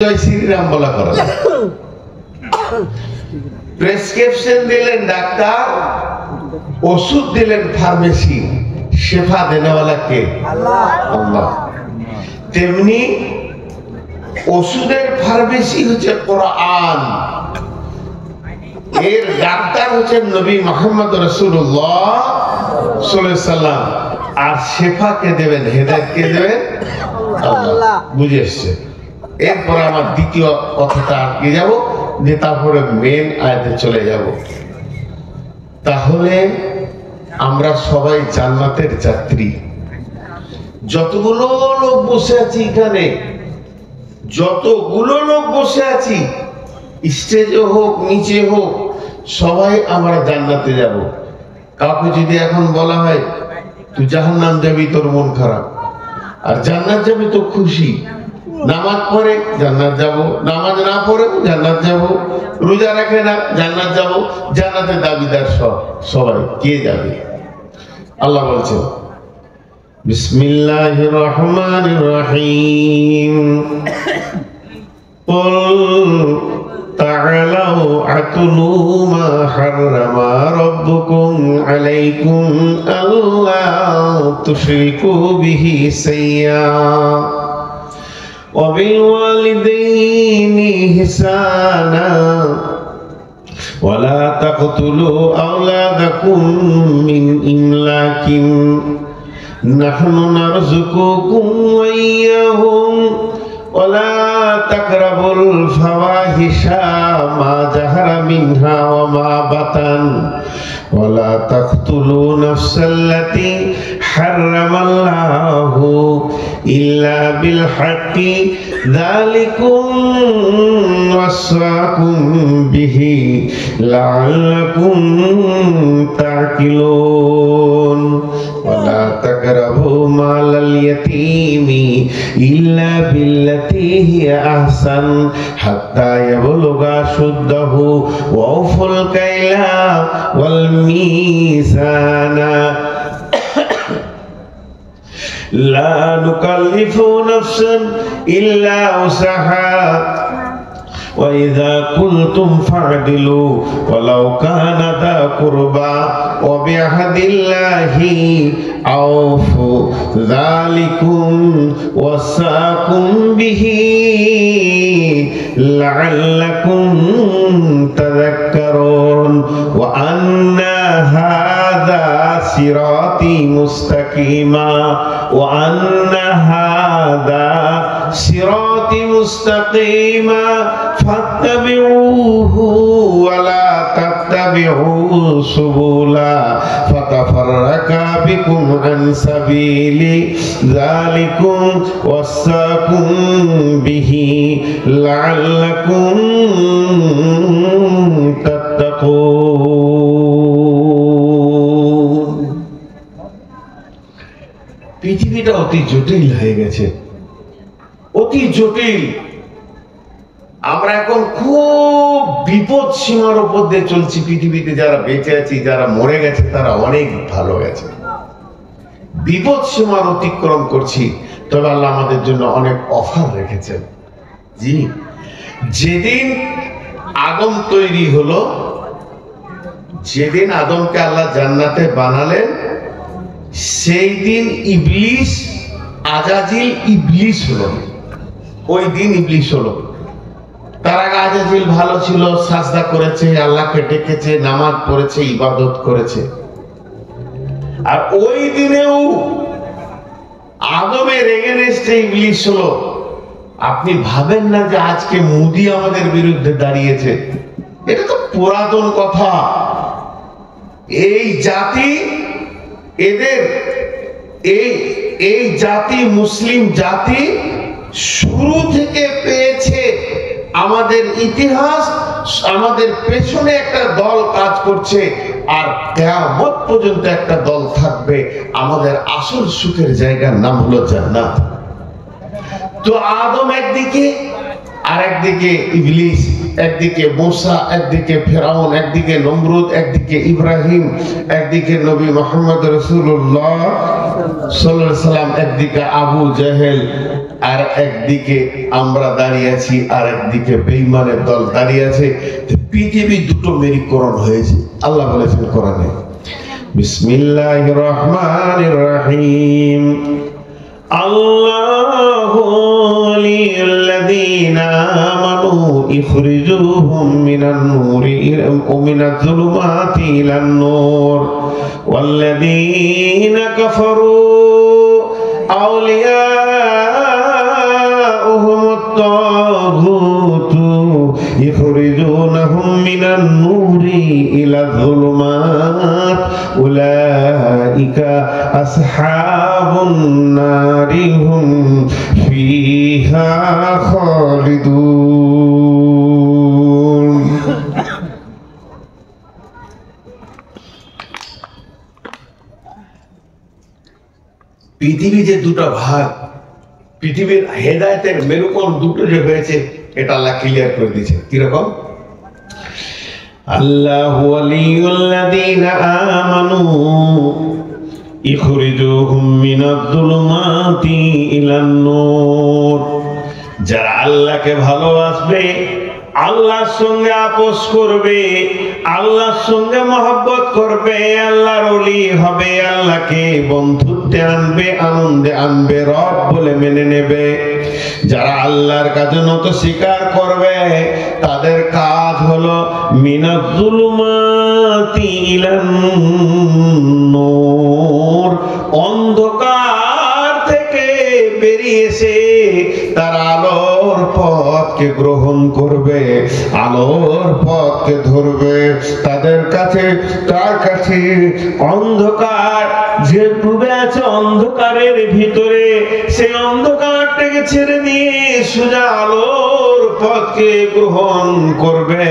জয় শ্রীরাম বলা করা প্রেসক্রিপশন দিলেন ডাক্তার, ওষুধ দিলেন ফার্মেসি, শেফা দেনেওয়ালা কে? আল্লাহ। তেমনি ওষুধের ফার্মেসি হচ্ছে কোরআন, এর ডাক্তার হচ্ছেন নবী মুহাম্মদ রাসূলুল্লাহ সাল্লাল্লাহু আলাইহি সাল্লাম, আর শেফা কে দেবেন, হেদায়েত কে দেবেন? আল্লাহ। বুঝে এসছে। এরপর আমার দ্বিতীয় কথাটা আটকে যাব, যে তারপরে মেন আয়াতে চলে যাব। তাহলে আমরা সবাই জান্নাতের যাত্রী। যতগুলো লোক বসে আছি এখানে, যতগুলো লোক বসে আছি, স্টেজে হোক নিচে হোক, সবাই আমরা জান্নাতে যাব। কাউকে যদি এখন বলা হয় তুই জাহান্নাম যাবি, তোর মন খারাপ, আর জান্নাত যাবি তো খুশি। নামাজ পড়ে জান্নাত যাব, নামাজ না পড়ে জান্নাত যাব, রোজা রাখে না জান্নাত যাব। জান্নাতের দাবিদার সবাই কে যাবে? আল্লাহ বলছেন বিসমিল্লাহির রহমানির রহিম, কুল তাআলাউ আতলু মা হাররামা রাব্বুকুম আলাইকুম আল্লা তুশরিকু বিহি শাইয়্যা وبالوالدين إحسانا ولا تقتلوا أولادكم من إملاق نحن نرزقكم وإياهم ولا تقربوا الفواحش ما ظهر منها وما بطن ولا تقتلوا نفس التي حرم الله إلا بالحق ذلكم وصاكم به لعلكم تعقلون ولا تقربوا مال اليتيم إلا بالتي هي أحسن حتى يبلغ أشده وأوفوا الكيل والميزان لا نكلف نفسا إلا وسعها وإذا قلتم فاعدلوا ولو كان ذا قربى وبعهد الله أوفوا ذلكم وصاكم به لعلكم تذكرون وأن هذا صراطي مستقيما وأن هذا صراطي مستقيما فاتبعوه ولا تتبعوا سبلا فتفرق بكم عن سبيلي ذلكم وصاكم به لعلكم تتقون। পৃথিবীটা অতি জটিল হয়ে গেছে, অতি জটিল। আমরা এখন খুব বিপদ সীমার উপর দিয়ে চলছি। পৃথিবীতে যারা বেঁচে আছি, যারা মরে গেছে, তারা অনেক ভালো গেছে। বিপদ সীমার অতিক্রম করছি, তবে আল্লাহ আমাদের জন্য অনেক অফার রেখেছেন। জি, যেদিন আদম তৈরি হলো, যেদিন আদমকে আল্লাহ জান্নাতে বানালেন, সেই দিন ইবলিস, আজাজিল ইবলিস হলো। ওই দিন ইবলিস হলো। তার আগে আজাজিল ভালো ছিল, সাজদা করেছে, আল্লাহকে ডেকেছে, নামাজ পড়েছে, ইবাদত করেছে। আর ওই দিনেও আদমের এগেনস্টে ইবলিস হলো। আপনি ভাবেন না যে আজকে মোদি আমাদের বিরুদ্ধে দাঁড়িয়েছে, এটা তো পুরাতন কথা। এই জাতি, এদের এই জাতি, মুসলিম জাতি শুরু থেকে পেয়েছে আমাদের ইতিহাস, আমাদের পেছনে একটা দল কাজ করছে, আর কিয়ামত পর্যন্ত একটা দল থাকবে। আমাদের আসল সুখের জায়গার নাম হলো জান্নাত। তো আদম একদিকে, আর একদিকে ইবলিস, একদিকে মুসা, একদিকে ফেরাউন, একদিকে নমরুদ, একদিকে ইব্রাহিম, একদিকে নবী মুহাম্মদ রাসূলুল্লাহ সাল্লাল্লাহু আলাইহি সাল্লাম, একদিকে আবু জেহেল আর একদিকে আমরা দাঁড়িয়ে আছি, আর একদিকে বেঈমানের দল দাঁড়িয়ে আছে। পৃথিবী দুটো মেরুকরণ হয়েছে। আল্লাহ বলেছেন কোরআনে, বিসমিল্লাহির রহমানির রহিম, আল্লাহু ওয়ালিয়ুল্লাযীনা আমানু ইখরিজুহুম মিনান নূরি মিনাজ যুলুমাতি ইলান নূর ওয়াল্লাযীনা কাফারু আউলিয়াউহুমুত তাগুতু ইখরিজুনাহুম মিনান নূরি ইলাজ যুলুমাত উলাইকা আসহাবুন নারি হুম ফিহা খালিদুন। পৃথিবী যে দুটো ভাগ, পৃথিবীর হেদায়েতের মেরুকরণ দুটো যে হয়েছে, এটা আল্লাহ ক্লিয়ার করে দিয়েছে। কিরকম? আল্লাহু ওয়ালিয়ুল্লাযীনা আমানু ইখরিজুহুম মিনাজ যুলুমাতি ইলান নূর, যারা আল্লাহকে ভালোবাসবে, আল্লাহর সঙ্গে আপোষ করবে, আল্লাহর সঙ্গে মহব্বত করবে, আল্লাহর ওলি হবে, আল্লাহকে বন্ধুত্বে আনবে, আনন্দে আনবে, রব বলে মেনে নেবে, যারা আল্লাহর কাছে নত স্বীকার করবে, তাদের কাজ হলো মিনাজ যুলুমাতি ইলান নূর, অন্ধকার থেকে বেরিয়ে এসে তারা আলোর পথকে গ্রহণ করবে, আলোর পথকে ধরবে। তাদের কাছে, তার কাছে অন্ধকার যে ডুবে আছে অন্ধকারের ভিতরে, সেই অন্ধকারটাকে ছেড়ে দিয়ে সোজা আলোর পথকে গ্রহণ করবে।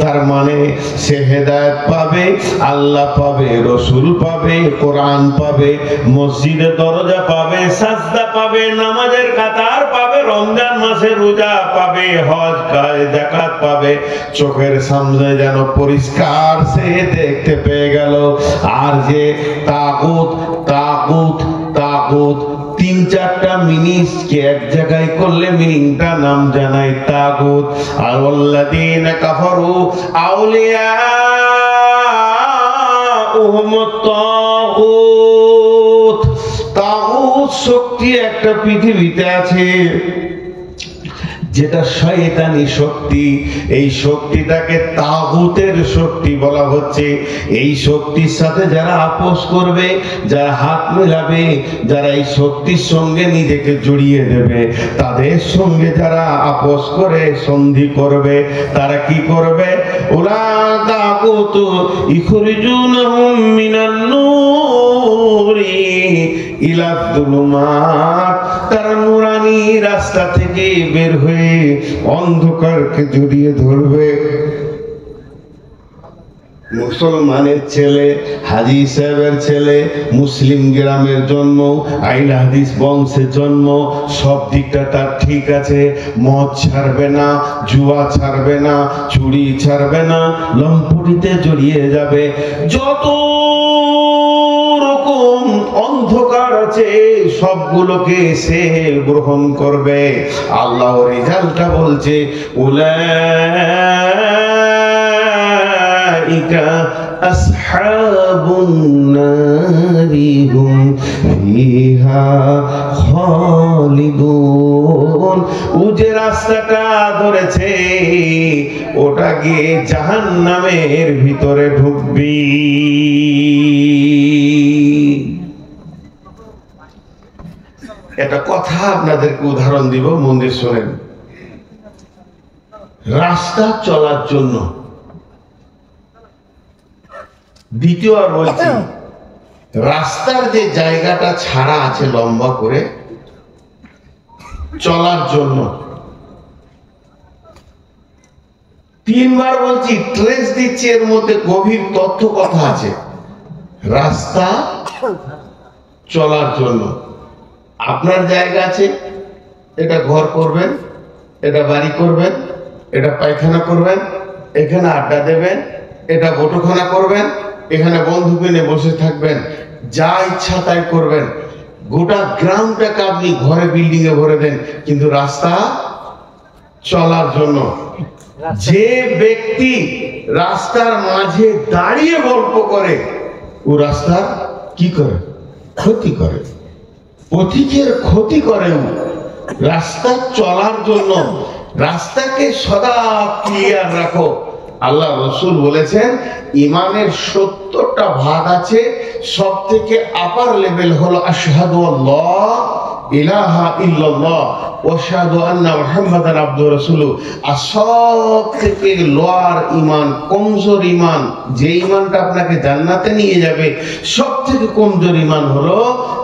তার মানে সে হেদায়েত পাবে, আল্লাহ পাবে, রসুল পাবে, কোরআন পাবে, মসজিদে দরজা পাবে, সাজদা পাবে, নামাজের কাতার পাবে, রমজান মাসে রোজা পাবে, হজ যাকাত পাবে, চোখের সামনে যেন পরিষ্কার সে দেখতে পেয়ে গেল। আর যে তাগুত তাগুত তাগুত তিন চারটা মিনিটকে এক জায়গায় করলে মিনিংটা নাম জানাই তাগুত। আর আল্লাযীনা কাফারু আউলিয়াউহুমুত তাগুত, তাগুত শক্তি একটা পৃথিবীতে আছে যেটা শয়তানি শক্তি। এই শক্তিটাকে তাগুতের শক্তি বলা হচ্ছে। এই শক্তির সাথে যারা আপোষ করবে, যারা হাত মেলাবে, যারা এই শক্তির সঙ্গে নিজেকে জড়িয়ে দেবে, তাদের সঙ্গে যারা আপোষ করে সন্ধি করবে, তারা কি করবে? ওরা তাগুত ইখরিজুনহুম মিনান নূরি ইলা যুলুমাত, তারা নুরানি রাস্তা থেকে বের হয়ে অন্ধকারকে জড়িয়ে ধরবে। মুসলমানের ছেলে, হাজী সাহেবের ছেলে, মুসলিম গ্রামের জন্ম, আইন হাদিস বংশের জন্ম, সব দিকটা তার ঠিক আছে। মদ ছাড়বে না, জুয়া ছাড়বে না, চুরি ছাড়বে না, লম্পটিতে জড়িয়ে যাবে। যত রকম অন্ধকার আছে সবগুলোকে সে গ্রহণ করবে। আল্লাহ রেজাল্টটা বলছে, উলাইকা আসহাবুন নারি হুম ফিহা খালিদুন। ও যে রাস্তাটা ধরেছে ওটা গিয়ে জাহান্নামের ভিতরে ঢুকবি। একটা কথা আপনাদেরকে উদাহরণ দিব, মন দিয়ে শোনেন। রাস্তা চলার জন্য দ্বিতীয় আর বলছি, রাস্তার যে জায়গাটা ছাড়া আছে লম্বা করে চলার জন্য, তিনবার বলছি, ট্রেস দিচ্ছি, এর মধ্যে গভীর তথ্য কথা আছে। রাস্তা চলার জন্য আপনার জায়গা আছে, এটা ঘর করবেন, এটা বাড়ি করবেন, এটা পায়খানা করবেন, এখানে আড্ডা দেবেন, এটা বটখানা করবেন, এখানে বন্ধুকে নিয়ে বসে থাকবেন, যা ইচ্ছা তাই করবেন। গোটা গ্রামটাকে আপনি ঘরে বিল্ডিং এ ভরে দেন, কিন্তু রাস্তা চলার জন্য যে ব্যক্তি রাস্তার মাঝে দাঁড়িয়ে গল্প করে ও রাস্তার কি করে? ক্ষতি করে, পথিকের ক্ষতি করে। রাস্তা চলার জন্য রাস্তাকে সদা ক্লিয়ার রাখো। আল্লাহ রসুল বলেছেন ইমানের 70টা ভাগ আছে, সব থেকে আপার লেভেল হলো আশহাদু আল্লাহ ইলাহা ইল্লাল্লাহ ওয়া আশহাদু আন্না মুহাম্মাদান আবদুহু ওয়া রাসূলুহু। আর সব থেকে লোয়ার ইমান, কমজোর ইমান, যে ইমানটা আপনাকে জান্নাতে নিয়ে যাবে, সব থেকে কমজোর ইমান হলো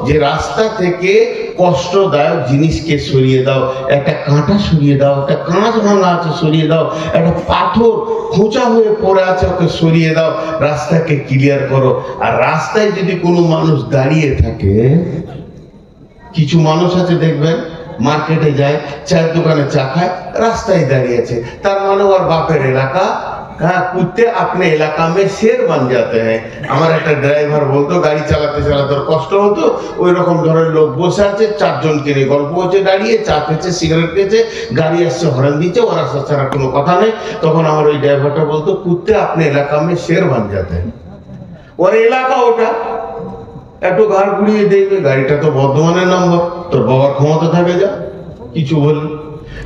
যে রাস্তা থেকে কষ্টদায়ক জিনিসকে সরিয়ে দাও, একটা কাঁটা সরিয়ে দাও, একটা কাঁচ ভাঙা আছে সরিয়ে দাও, একটা পাথর খোঁচা হয়ে পড়ে আছে ওকে সরিয়ে দাও, রাস্তাকে ক্লিয়ার করো। আর রাস্তায় যদি কোনো মানুষ দাঁড়িয়ে থাকে, কিছু মানুষ আছে দেখবেন মার্কেটে যায়, চায়ের দোকানে চা খায়, রাস্তায় দাঁড়িয়ে আছে, তার মানে ওর বাপের এলাকা। হ্যাঁ, কুত্তে আপনি এলাকা মে শের বান যাতে হ্যাঁ। আমার একটা ড্রাইভার বলতো গাড়ি চালাতে চালাতে ওর কষ্ট হতো, ওই রকম ধরনের লোক বসে আছে, 4 জনকে নিয়ে গল্প হচ্ছে, দাঁড়িয়ে চা খেয়েছে, সিগারেট খেয়েছে, গাড়ি আসছে, হর্ন দিচ্ছে, ওর রাস্তা ছাড়া কোনো কথা নেই। তখন আমার ওই ড্রাইভারটা বলতো কুত্তে আপনি এলাকা মে শের বান যাতে হ্যাঁ। ওর এলাকা ওটা, একটু ঘাড় ঘুরিয়ে দেখবে গাড়িটা তো বর্ধমানের নম্বর, তোর বাবার ক্ষমতা থাকে যা কিছু বললি।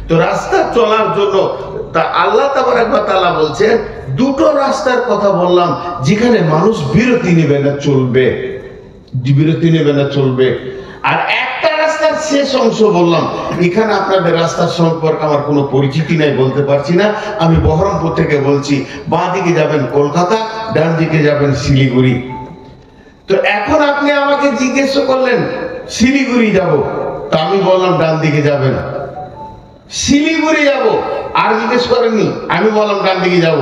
তো রাস্তা চলার জন্য তা আল্লাহ তাবারক ওয়া তাআলা বলছেন দুটো রাস্তার কথা বললাম যেখানে মানুষ বিরতি নেবে না চলবে, বিরতি নেবে না চলবে। আর একটা রাস্তার শেষ অংশ বললাম, এখানে আপনাদের রাস্তার সম্পর্কে আমার কোনো পরিচিতি নাই, বলতে পারছি না। আমি বহরমপুর থেকে বলছি, বাঁ দিকে যাবেন কলকাতা, ডান দিকে যাবেন শিলিগুড়ি। তো এখন আপনি আমাকে জিজ্ঞেস করলেন শিলিগুড়ি যাব, তো আমি বললাম ডান দিকে যাবেন। শিলিগুড়ি যাব আর জিজ্ঞেস করেননি, আমি বললাম ডান দিকে যাব,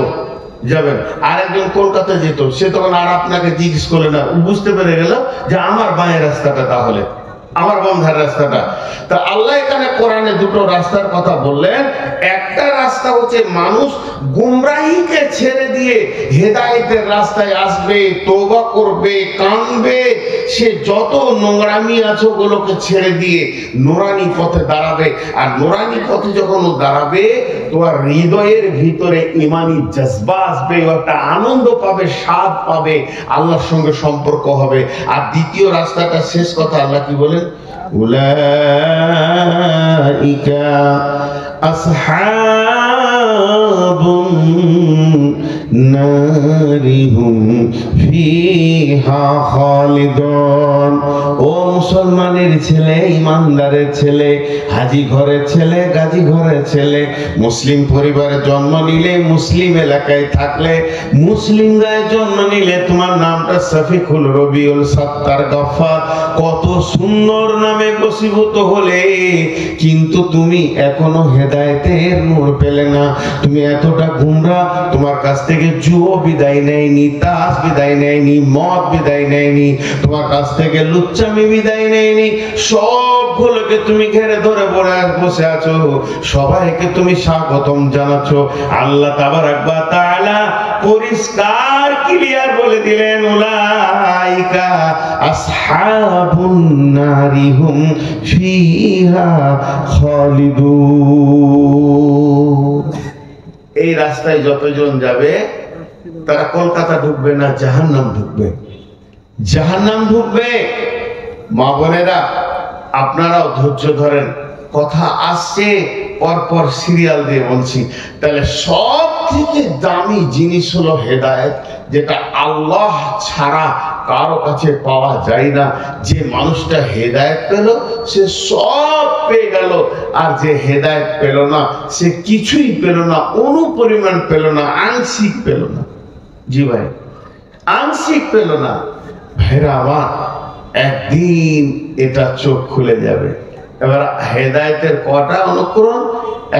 যাবেন। আর একজন কলকাতা যেত, সে তখন আর আপনাকে জিজ্ঞেস করলে না, বুঝতে পেরে গেল যে আমার বাঁয়ের রাস্তাটা, তাহলে আমার বন্ধার রাস্তাটা। তা আল্লাহ এখানে কোরআনে দুটো রাস্তার কথা বললেন। একটা রাস্তা হচ্ছে মানুষ গুমরাহিকে ছেড়ে দিয়ে হেদায়েতের রাস্তায় আসবে, তওবা করবে, কাঁদবে, সে যত নোংরামি আছে ওগুলোকে ছেড়ে দিয়ে নুরানি পথে দাঁড়াবে। আর নুরানি পথে যখন ও দাঁড়াবে, তোমার হৃদয়ের ভিতরে ইমানি জজবা আসবে, একটা আনন্দ পাবে, স্বাদ পাবে, আল্লাহর সঙ্গে সম্পর্ক হবে। আর দ্বিতীয় রাস্তাটা শেষ কথা আল্লাহ কি বলেন, উলাইকা আসহাবুন নারি হুম ফিহা খালিদুন। ও মুসলমানের ছেলে, ইমানদারের ছেলে, হাজি ঘরের ছেলে, গাজী ঘরের ছেলে, মুসলিম পরিবারে জন্ম নিলে, মুসলিম এলাকায় থাকলে, মুসলিম গায়ে জন্ম নিলে, তোমার নামটা শফিকুল, রবিউল, সত্তার, গফফার, কত সুন্দর নামে বশীভূত হলে, কিন্তু তুমি এখনো হেদায়েতের নূর পেলে না। তুমি এতটা গুমরা, তোমার কাছ থেকে জুয়ো বিদায় নেয়নি, তাস বিদায় নেয়নি, মদ বিদায় নেয়নি, তোমার কাছ থেকে লুচ্চামি বিদায় নেয়নি। সবগুলোকে তুমি ঘেরে ধরে বসে আছো, সবাইকে তুমি স্বাগতম জানাচ্ছ। আল্লাহ তাবারক ওয়া তাআলা পরিষ্কার ক্লিয়ার বলে দিলেন, উলাইকা আসহাবুন নারি হুম ফিহা খালিদুন। এই রাস্তায় যতজন যাবে তারা কলকাতা ঢুকবে না, জাহান্নাম ঢুকবে, জাহান্নাম ঢুকবে। মা বোনেরা আপনারাও ধৈর্য ধরেন, কথা আসছে পরপর সিরিয়াল দিয়ে বলছি। তাহলে সব থেকে দামি জিনিস হলো হেদায়েত, যেটা আল্লাহ ছাড়া কারো কাছে পাওয়া যায় না। যে মানুষটা হেদায়েত পেল সে সব পেয়ে গেল, আর যে হেদায়েত পেল না সে কিছুই পেল না, অনুপরিমাণ পেল না, আংশিক পেল না। জি ভাই, আংশিক পেল না। ভাইরা আমার, একদিন এটা চোখ খুলে যাবে। এবার হেদায়েতের কটা অনুকরণ,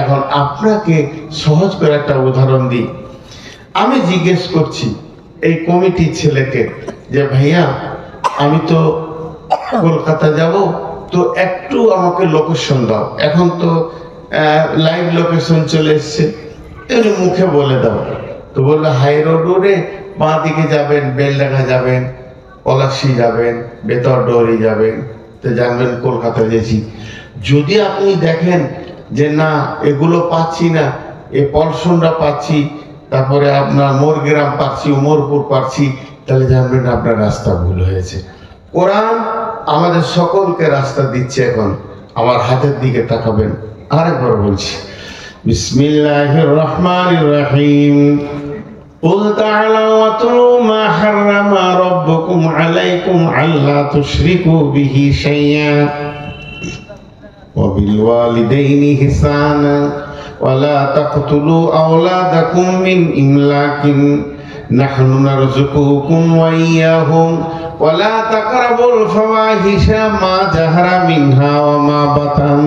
এখন আপনাকে সহজ করে একটা উদাহরণ দিই। আমি জিজ্ঞেস করছি এই কমিটির ছেলেকে যে ভাইয়া আমি তো কলকাতা যাব, তো একটু আমাকে লোকেশন দাও। এখন তো লাইভ লোকেশন চলে এসছে, এর মুখে বলে দাও। তো বললো হাই রোডে বাঁ দিকে যাবেন, বেলডাঙ্গা যাবেন, পলাশী যাবেন, বেতরডুয়ারি যাবেন, তো জানবেন কলকাতা গেছি। যদি আপনি দেখেন যে না এগুলো পাচ্ছি না, এ পলসনটা পাচ্ছি, তারপরে আপনার মোরগ্রাম পাচ্ছি, উমরপুর পাচ্ছি, তাহলে জানবেন আপনার রাস্তা ভুল হয়েছে। কোরআন আমাদের সকলকে রাস্তা দিচ্ছে। এখন আমার হাতের দিকে তাকাবেন, আরেকবার বলছি, বিসমিল্লাহির রহমানির রহিম। قل تعالوا واتلوا ما حرم ربكم عليكم ألا تشركوا به شيئا وبالوالدين إحسانا ولا تقتلوا أولادكم من إملاق نحن نرزقكم وإياهم ولا تقربوا الفواحش ما ظهر منها وما بطن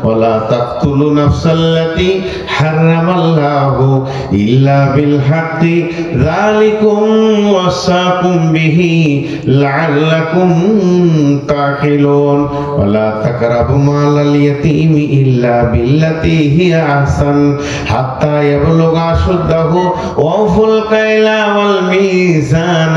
ولا تقتلوا النفس التي حرم الله إلا بالحق ذلكم وصاكم به لعلكم تعقلون ولا تقربوا مال اليتيم إلا بالتي هي أحسن حتى يبلغ أشده وأوفوا الكيل والميزان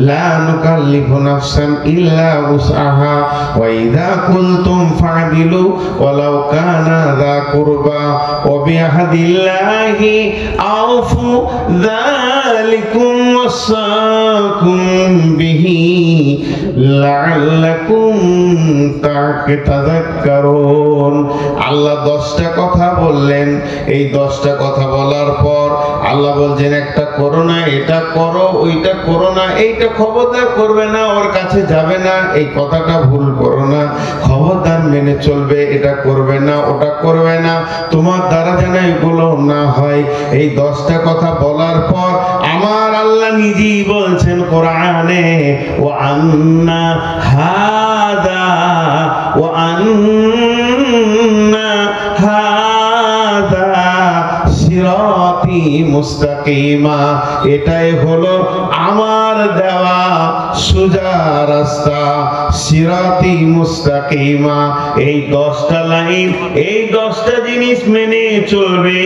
لا نكلف نفسا إلا وسعها وإذا قلتم فاعدلوا ولو كان ذا قربى وبعهد الله أوفوا ذلكم وصاكم به لعلكم تذكرون। আল্লাহ 10টা কথা বললেন। এই 10টা কথা বলার পর আল্লাহ বলছেন একটা করো না, এটা করো, ওইটা করো না, এইটা খবরদার করবে না, ওর কাছে যাবে না, এই কথাটা ভুল করো না, খবরদার মেনে চলবে, এটা করবে না, ওটা করবে না, তোমার দ্বারা যেন এগুলো না হয়। এই 10টা কথা বলার পর আমার আল্লাহ নিজেই বলছেন কোরআনে, ও আন্না হাদা ও আন্না হাদা সিরাতি মুস্তাকিমা, এটাই হলো আমার দেওয়া সোজা রাস্তা, সিরাতি মুস্তাকিমা। এই 10টা লাইন, এই 10টা জিনিস মেনে চলবে,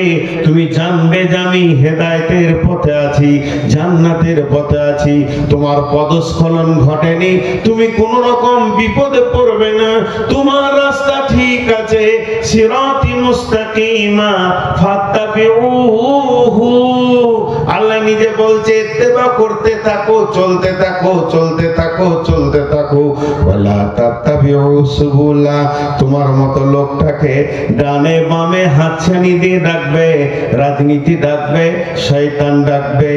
তুমি জানবে যে আমি হেদায়েতের পথে আছি, জান্নাতের পথে আছি, তোমার পদস্খলন ঘটেনি, তুমি কোন রকম বিপদে পড়বে না, তোমার রাস্তা ঠিক আছে, সিরাতি মুস্তাকিমা ফাত্তাবিউহু। আল্লাহ নিজে বলছে ইত্তেবা করতে থাকো, চলতে থাকো, চলতে থাকো, চলতে থাকো। ওয়ালা তাত্তাবিউ সুবুলা, তোমার মতো লোকটাকে ডানে বামে হাতছানি দিয়ে ডাকবে, রাজনীতি ডাকবে, শয়তান ডাকবে,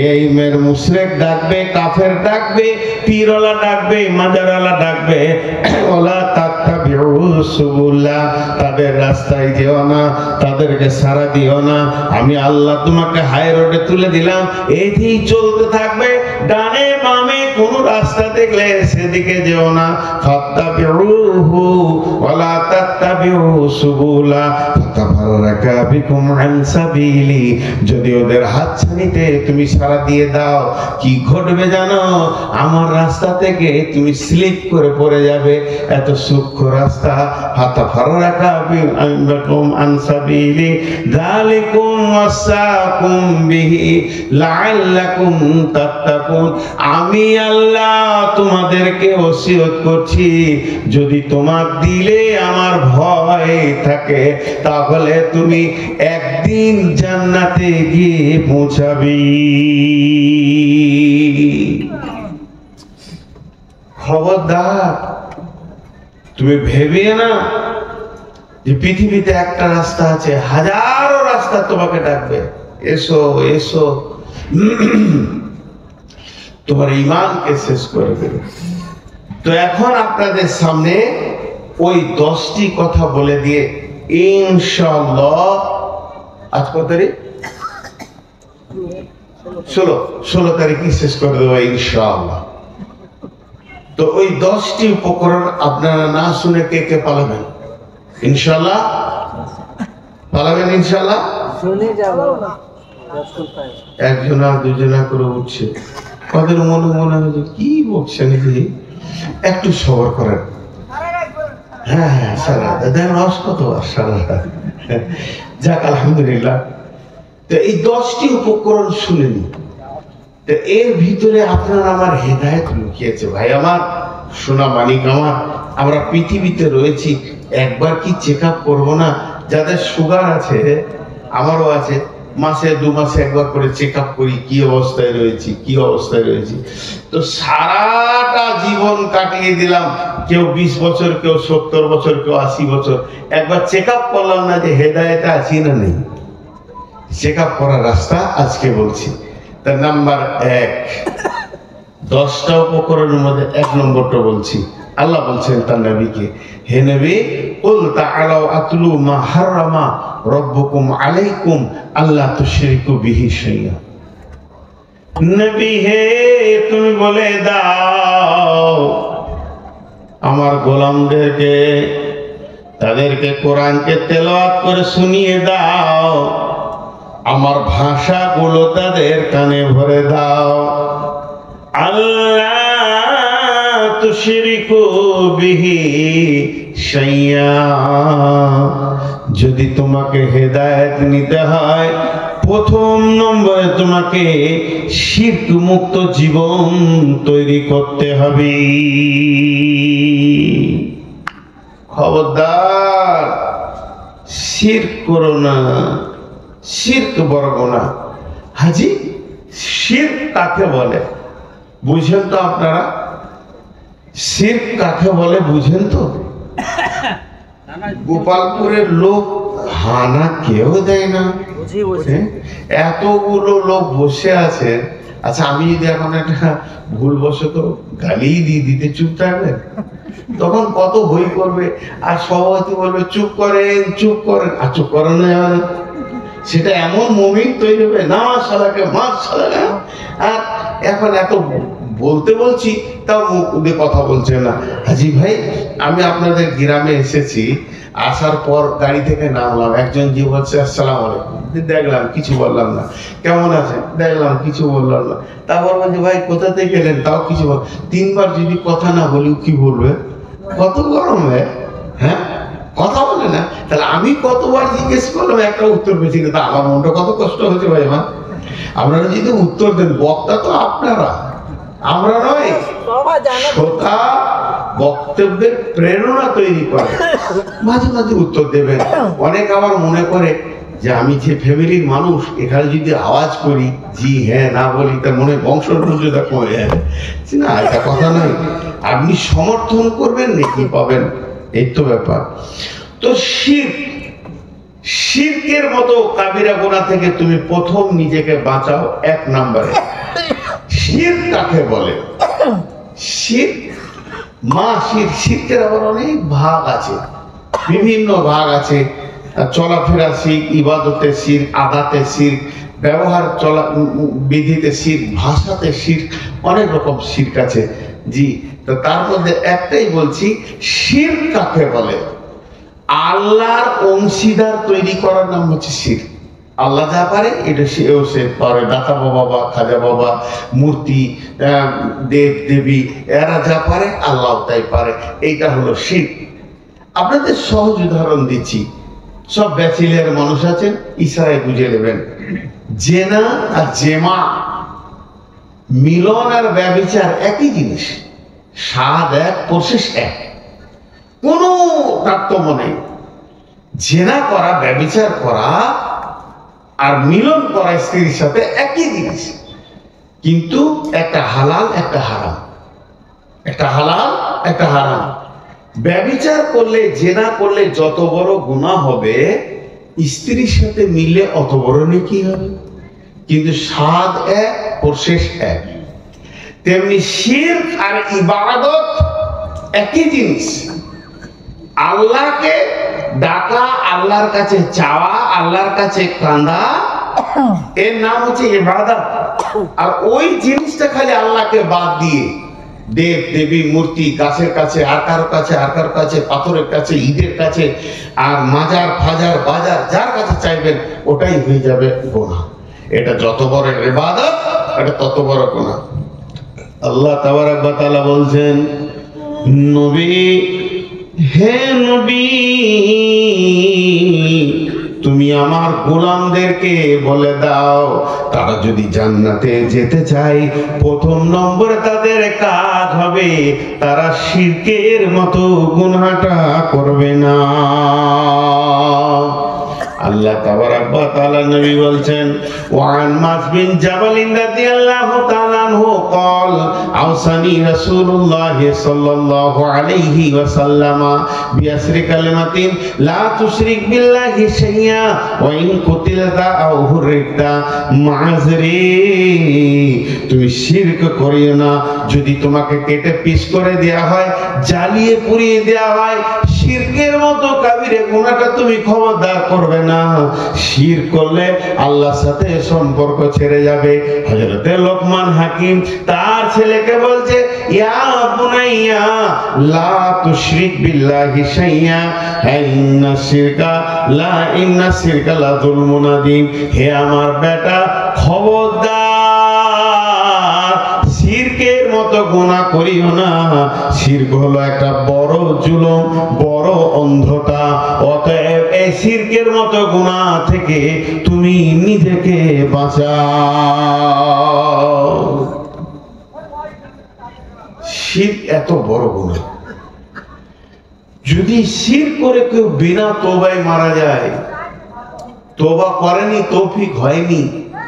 এই মের মুশরিক ডাকবে, কাফের ডাকবে, পীরওয়ালা ডাকবে, মাজারওয়ালা ডাকবে, ওয়ালা তাত্তাবিউ সুবুলা, তাদের রাস্তায় যেও না, তাদেরকে সাড়া দিও না। আমি আল্লাহ তোমাকে হাই রোডে তুলে দিলাম, এইদিকেই চলতে থাকবে, ডানে বামে কোন রাস্তা দেখলে সেদিকে যেও না। ফাত্তাবিউহু ওয়ালা তাত্তাবিউ সুবুলা ফাতাফাররাকা বিকুম আন সাবিলি, যদি ওদের হাতছানিতে তুমি সাড়া দিয়ে দাও, কি ঘটবে জানো? আমার রাস্তা থেকে তুমি স্লিপ করে পড়ে যাবে, এত সূক্ষ্ম রাস্তা। ফাতাফাররাকা বিকুম আন সাবিলি যালিকুম ওয়াসাকুম বিহি লাআল্লাকুম তাত্তাকুন। আমি আল্লাহ তোমাদেরকে ওসিয়ত করছি, যদি তোমার দিলে আমার ভয় থাকে, তাহলে তুমি একদিন জান্নাতে গিয়ে পৌঁছাবি। খবরদার, তুমি ভেবে না যে পৃথিবীতে একটা রাস্তা আছে, হাজারো রাস্তা তোমাকে ডাকবে, এসো এসো, তোমার ঈমানকে শেষ করে দেবে। তো এখন আপনাদের সামনে ওই 10টি কথা বলে দিয়ে ইনশাআল্লাহ, আজ কত তারিখ? 16 তারিখই শেষ করে দেবো ইনশাআল্লাহ। তো ওই 10টি উপকরণ আপনারা না শুনে কে কে পালাবেন? ইনশাআল্লাহ পালাবেন, ইনশাআল্লাহ শুনে যাব। একজনা দুজনা করে উঠছে, তাদের মনে মনে হচ্ছে কি বলছে নাকি, একটু সবর করেন। হ্যাঁ হ্যাঁ, সারা দেন কত সারা, যাক আলহামদুলিল্লাহ। তো এই 10টি উপকরণ শুনেনি, তো এর ভিতরে আপনার আমার হেদায়েত লুকিয়েছে। ভাই আমার, সোনা মানিক আমার, আমরা পৃথিবীতে রয়েছি, একবার কি চেক আপ করবো না? যাদের সুগার আছে, আমারও আছে, মাসে 2 মাসে একবার করে চেক আপ করি, কি অবস্থায় রয়েছি, কি অবস্থায় রয়েছি। তো সারাটা জীবন কাটিয়ে দিলাম, কেউ 20 বছর, কেউ 70 বছর, কেউ 80 বছর, একবার চেক আপ করলাম না যে হেদায়েতে আছি না নেই। চেক আপ করার রাস্তা আজকে বলছি। তার নাম্বার 1, 10টা উপকরণের মধ্যে 1 নম্বরটা বলছি। আল্লাহ বলছেন তার নবীকে, হে নবী, কুল তাআলাউ আতলু মা হারামা রাব্বুকুম আলাইকুম আল্লা তুশরিকু বিহি শাইআ। নবী হে, তুমি বলে দাও আমার গোলামদেরকে, তাদেরকে কোরআনকে তেলাওয়াত করে শুনিয়ে দাও, আমার ভাষাগুলো তাদের কানে ভরে দাও। আল্লাহ তুশরিকু বিহি শাইআ, যদি তোমাকে হেদায়েত নিতে হয়, প্রথম নম্বরে তোমাকে শিরক মুক্ত জীবন তৈরি করতে হবে। খবরদার শিরক করো না, শিরক বড় গুনাহ। হাজি, শিরক কাকে বলে বুঝেন তো আপনারা? শিরক কাকে বলে বুঝেন তো? গোপালপুরের লোক হানা কেউ দেয় না, এতগুলো লোক বসে আছে। আচ্ছা, আমি যদি এখন একটা ভুলবশত গালি দিতে চুপ থাকবেন, তখন কত হই করবে, আর সভাপতি বলবে চুপ করেন, চুপ করেন, আর চুপ করানো যাবে না। সেটা এমন মুমিন তৈরি হবে, না সালাকে মাছ সালাকে। আর এখন এত বলতে বলছি, তাও মুখ দিয়ে কথা বলছে না। হাজি ভাই, আমি আপনাদের গ্রামে এসেছি, আসার পর গাড়ি থেকে নামলাম, একজন জি বলছে আসসালামু আলাইকুম, দেখলাম কিছু বললাম না। কেমন আছেন? দেখলাম কিছু বললাম না। তারপর বলছে ভাই কোথা থেকে গেলেন? তাও কিছু বল। 3 বার যদি কথা না বলি কি বলবে? কত গরম হ্যাঁ, কথা বলে না। তাহলে আমি কতবার জিজ্ঞেস করলাম, একটা উত্তর পেয়েছি, কিন্তু আমার মনটা কত কষ্ট হচ্ছে ভাই। আমার আপনারা যদি উত্তর দেন, বক্তা তো আপনারা, আমরা নয়। শ্রোতা বক্তব্যের প্রেরণা তৈরি করে, মাঝে মাঝে উত্তর দেবেন। অনেক আবার মনে করে যে আমি যে ফ্যামিলির মানুষ, এখানে যদি আওয়াজ করি, জি হ্যাঁ না বলি, তার মনে বংশমর্যাদা কমে যায় না। এটা কথা নয়, আপনি সমর্থন করবেন নাকি পাবেন, এই তো ব্যাপার। তো শিরকের মতো কাবিরা গুনাহ থেকে তুমি প্রথম নিজেকে বাঁচাও। 1 নম্বরে শিরক কাকে বলে? শিরকের আবার অনেক ভাগ আছে, বিভিন্ন ভাগ আছে। চলাফেরা শিরক, ইবাদতে শিরক, আদাতে শিরক, ব্যবহার চলা বিধিতে শিরক, ভাষাতে শিরক, অনেক রকম শিরক আছে। জি, তো তার মধ্যে একটাই বলছি, শিরক কাকে বলে? আল্লাহর অংশীদার তৈরি করার নাম হচ্ছে শিরক। আল্লাহ যা পারে এটা সেও সে পারে। দাতা বাবা, খাজা বাবা, মূর্তি, দেব দেবী, এরা যা পারে আল্লাহ তাই পারে। এইটা হলো শিরক। আপনাদের সহজ উদাহরণ দিচ্ছি, সব ব্যাচেলিয়ার মানুষ আছেন, ইশারায় বুঝে নেবেন। জেনা আর জেমা, মিলন আর ব্যভিচার একই জিনিস, স্বাদ এক, প্রসেস এক, কোনো তারতম্য নেই। জেনা করা, ব্যভিচার করা আর মিলন করা স্ত্রীর সাথে একই জিনিস, কিন্তু একটা হালাল একটা হারাম, একটা হালাল একটা হারাম। ব্যভিচার করলে, জেনা করলে যত বড় গুনাহ হবে, স্ত্রীর সাথে মিললে অত বড় নেকি হবে, কিন্তু স্বাদ এক, প্রসেস এক। তেমনি শিরক আর ইবাদত একই জিনিস। আল্লাহকে ডাকা, আল্লাহর কাছে চাওয়া, আল্লাহর কাছে কাঁদা, এর নাম হচ্ছে ইবাদত। আর ওই জিনিসটা খালি আল্লাহকে বাদ দিয়ে দেব দেবী, মূর্তি, গাছের কাছে, আর কারো কাছে, আর কারো কাছে, পাথরের কাছে, ঈদের কাছে, আর মাজার ফাজার বাজার, যার কাছে চাইবেন ওটাই হয়ে যাবে গুনাহ। এটা যত বড় ইবাদত, এটা তত বড় গুনাহ। আল্লাহ তাবারক ওয়া তাআলা বলছেন, নবী হে নবী, তুমি আমার গোলামদেরকে বলে দাও, তারা যদি জান্নাতে যেতে চায় প্রথম নম্বরে তাদের কাজ হবে তারা শিরকের মতো গুনাহটা করবে না। আল্লাহ তাবারাক ওয়া তাআলা নবী বলছেন, ওয়ান মাস বিন জাবাল রাদিয়াল্লাহু তাআলা আনহু قال আওসানি রাসূলুল্লাহ সাল্লাল্লাহু আলাইহি ওয়াসাল্লাম বিআসর কালিমাতিন লা তুশরিক বিল্লাহি শাইয়া ওয়া ইন কুতিলতা আও হুরিকতা মাযরি, তুমি শিরক করিও না, যদি তোমাকে কেটে পিস করে দেয়া হয়, জ্বালিয়ে পুড়িয়ে দেয়া হয়, শিরকের মতো কাবিরে গুনাহটা তুমি খবরদার করবে না। শিরক করলে আল্লাহর সাথে সম্পর্ক ছেড়ে যাবে। হযরতে লোকমান হাকিম তার ছেলেকে বলছে, ইয়া বুনাইয়া লা তুশরিক বিল্লাহি শাইয়া ইন্না শিরকা লা যুলমুন আযীম, হে আমার বেটা খবরদার শিরকের মতো গুনাহ করিও না। শিরক হলো একটা বড় জুলুম, বড় অন্ধতা। অতএব এই শিরকের মতো গুনাহ থেকে তুমি নিজেকে বাঁচাও। শিরক এত বড় গুনাহ, যদি শিরক করে কেউ বিনা তওবায় মারা যায়, তওবা করেনি, তৌফিক হয়নি,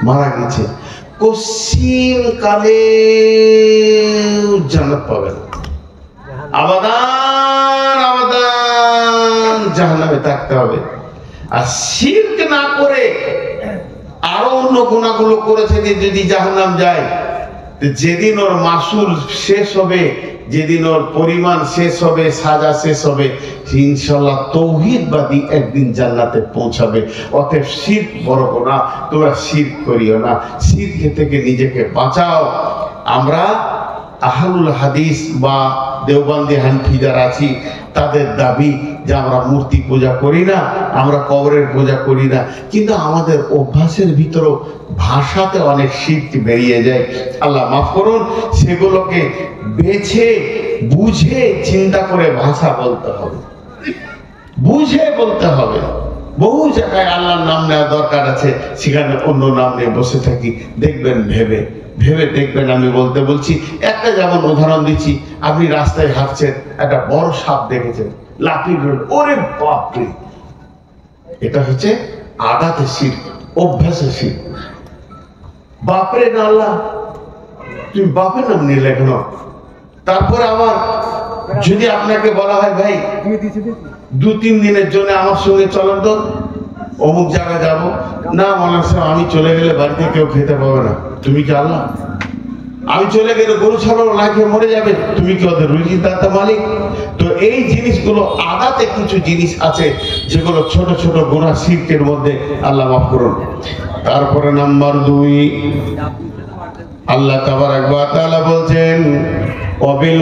মারা গেছে, কসিম কালে জান্নাত পাবে না, আবাদান আবাদান জাহান্নামে থাকতে হবে। আর শিরক না করে আরো অন্য গুনাহগুলো করেছে, যদি জাহান্নাম যায়, যেদিন ওর মাসুল শেষ হবে, যেদিন ওর পরিমাণ শেষ হবে, সাজা শেষ হবে, ইনশাআল্লাহ তৌহিদবাদী একদিন জান্নাতে পৌঁছাবে। অতএব শিরক বড় গুনাহ, তোমরা শিরক করিও না, শিরক থেকে নিজেকে বাঁচাও। আমরা আহলুল হাদিস বা দেওবন্দি হানফি যারা আছি, তাদের দাবি যে আমরা মূর্তি পূজা করি না, আমরা কবরের পূজা করি না, কিন্তু আমাদের অভ্যাসের ভিতরও ভাষাতে অনেক শিরক বেরিয়ে যায়। আল্লাহ মাফ করুন, সেগুলোকে বেছে বুঝে চিন্তা করে ভাষা বলতে হবে, বুঝে বলতে হবে। বহু জায়গায় আল্লাহর নাম নেওয়া দরকার আছে, সেখানে অন্য নাম নিয়ে বসে থাকি। দেখবেন, ভেবে ভেবে দেখবেন। আমি বলছি, একটা যেমন উদাহরণ দিচ্ছি, আপনি রাস্তায় হাঁটছেন, একটা বড় সাপ দেখেছেন, লাফিয়ে রইল, ওরে বাপরে, এটা হচ্ছে আদাতে শিরক, অভ্যাসে শিরক। বাপরে না আল্লাহ, তুমি বাপের নাম নিলে কেন? তারপরে আবার যদি আপনাকে বলা হয়, ভাই 2-3 দিনের জন্য আমার সঙ্গে চলেন তো, অমুক জায়গায় যাবো, না মনে হয় আমি চলে গেলে বাড়িতে কেউ খেতে পাবে না, তুমি কি আল্লাহ? আমি চলে গেলে গরু ছাড়াও না খেয়ে মরে যাবে, তুমি কি ওদের রুজির দাতা মালিক? তো এই জিনিসগুলো আদাতে কিছু জিনিস আছে যেগুলো ছোট ছোট গুনাহ শিরকের মধ্যে, আল্লাহ মাফ করুন। তারপরে নাম্বার 2, আল্লাহ তাবারাক ওয়া তাআলা বলছেন, ওয়াবিল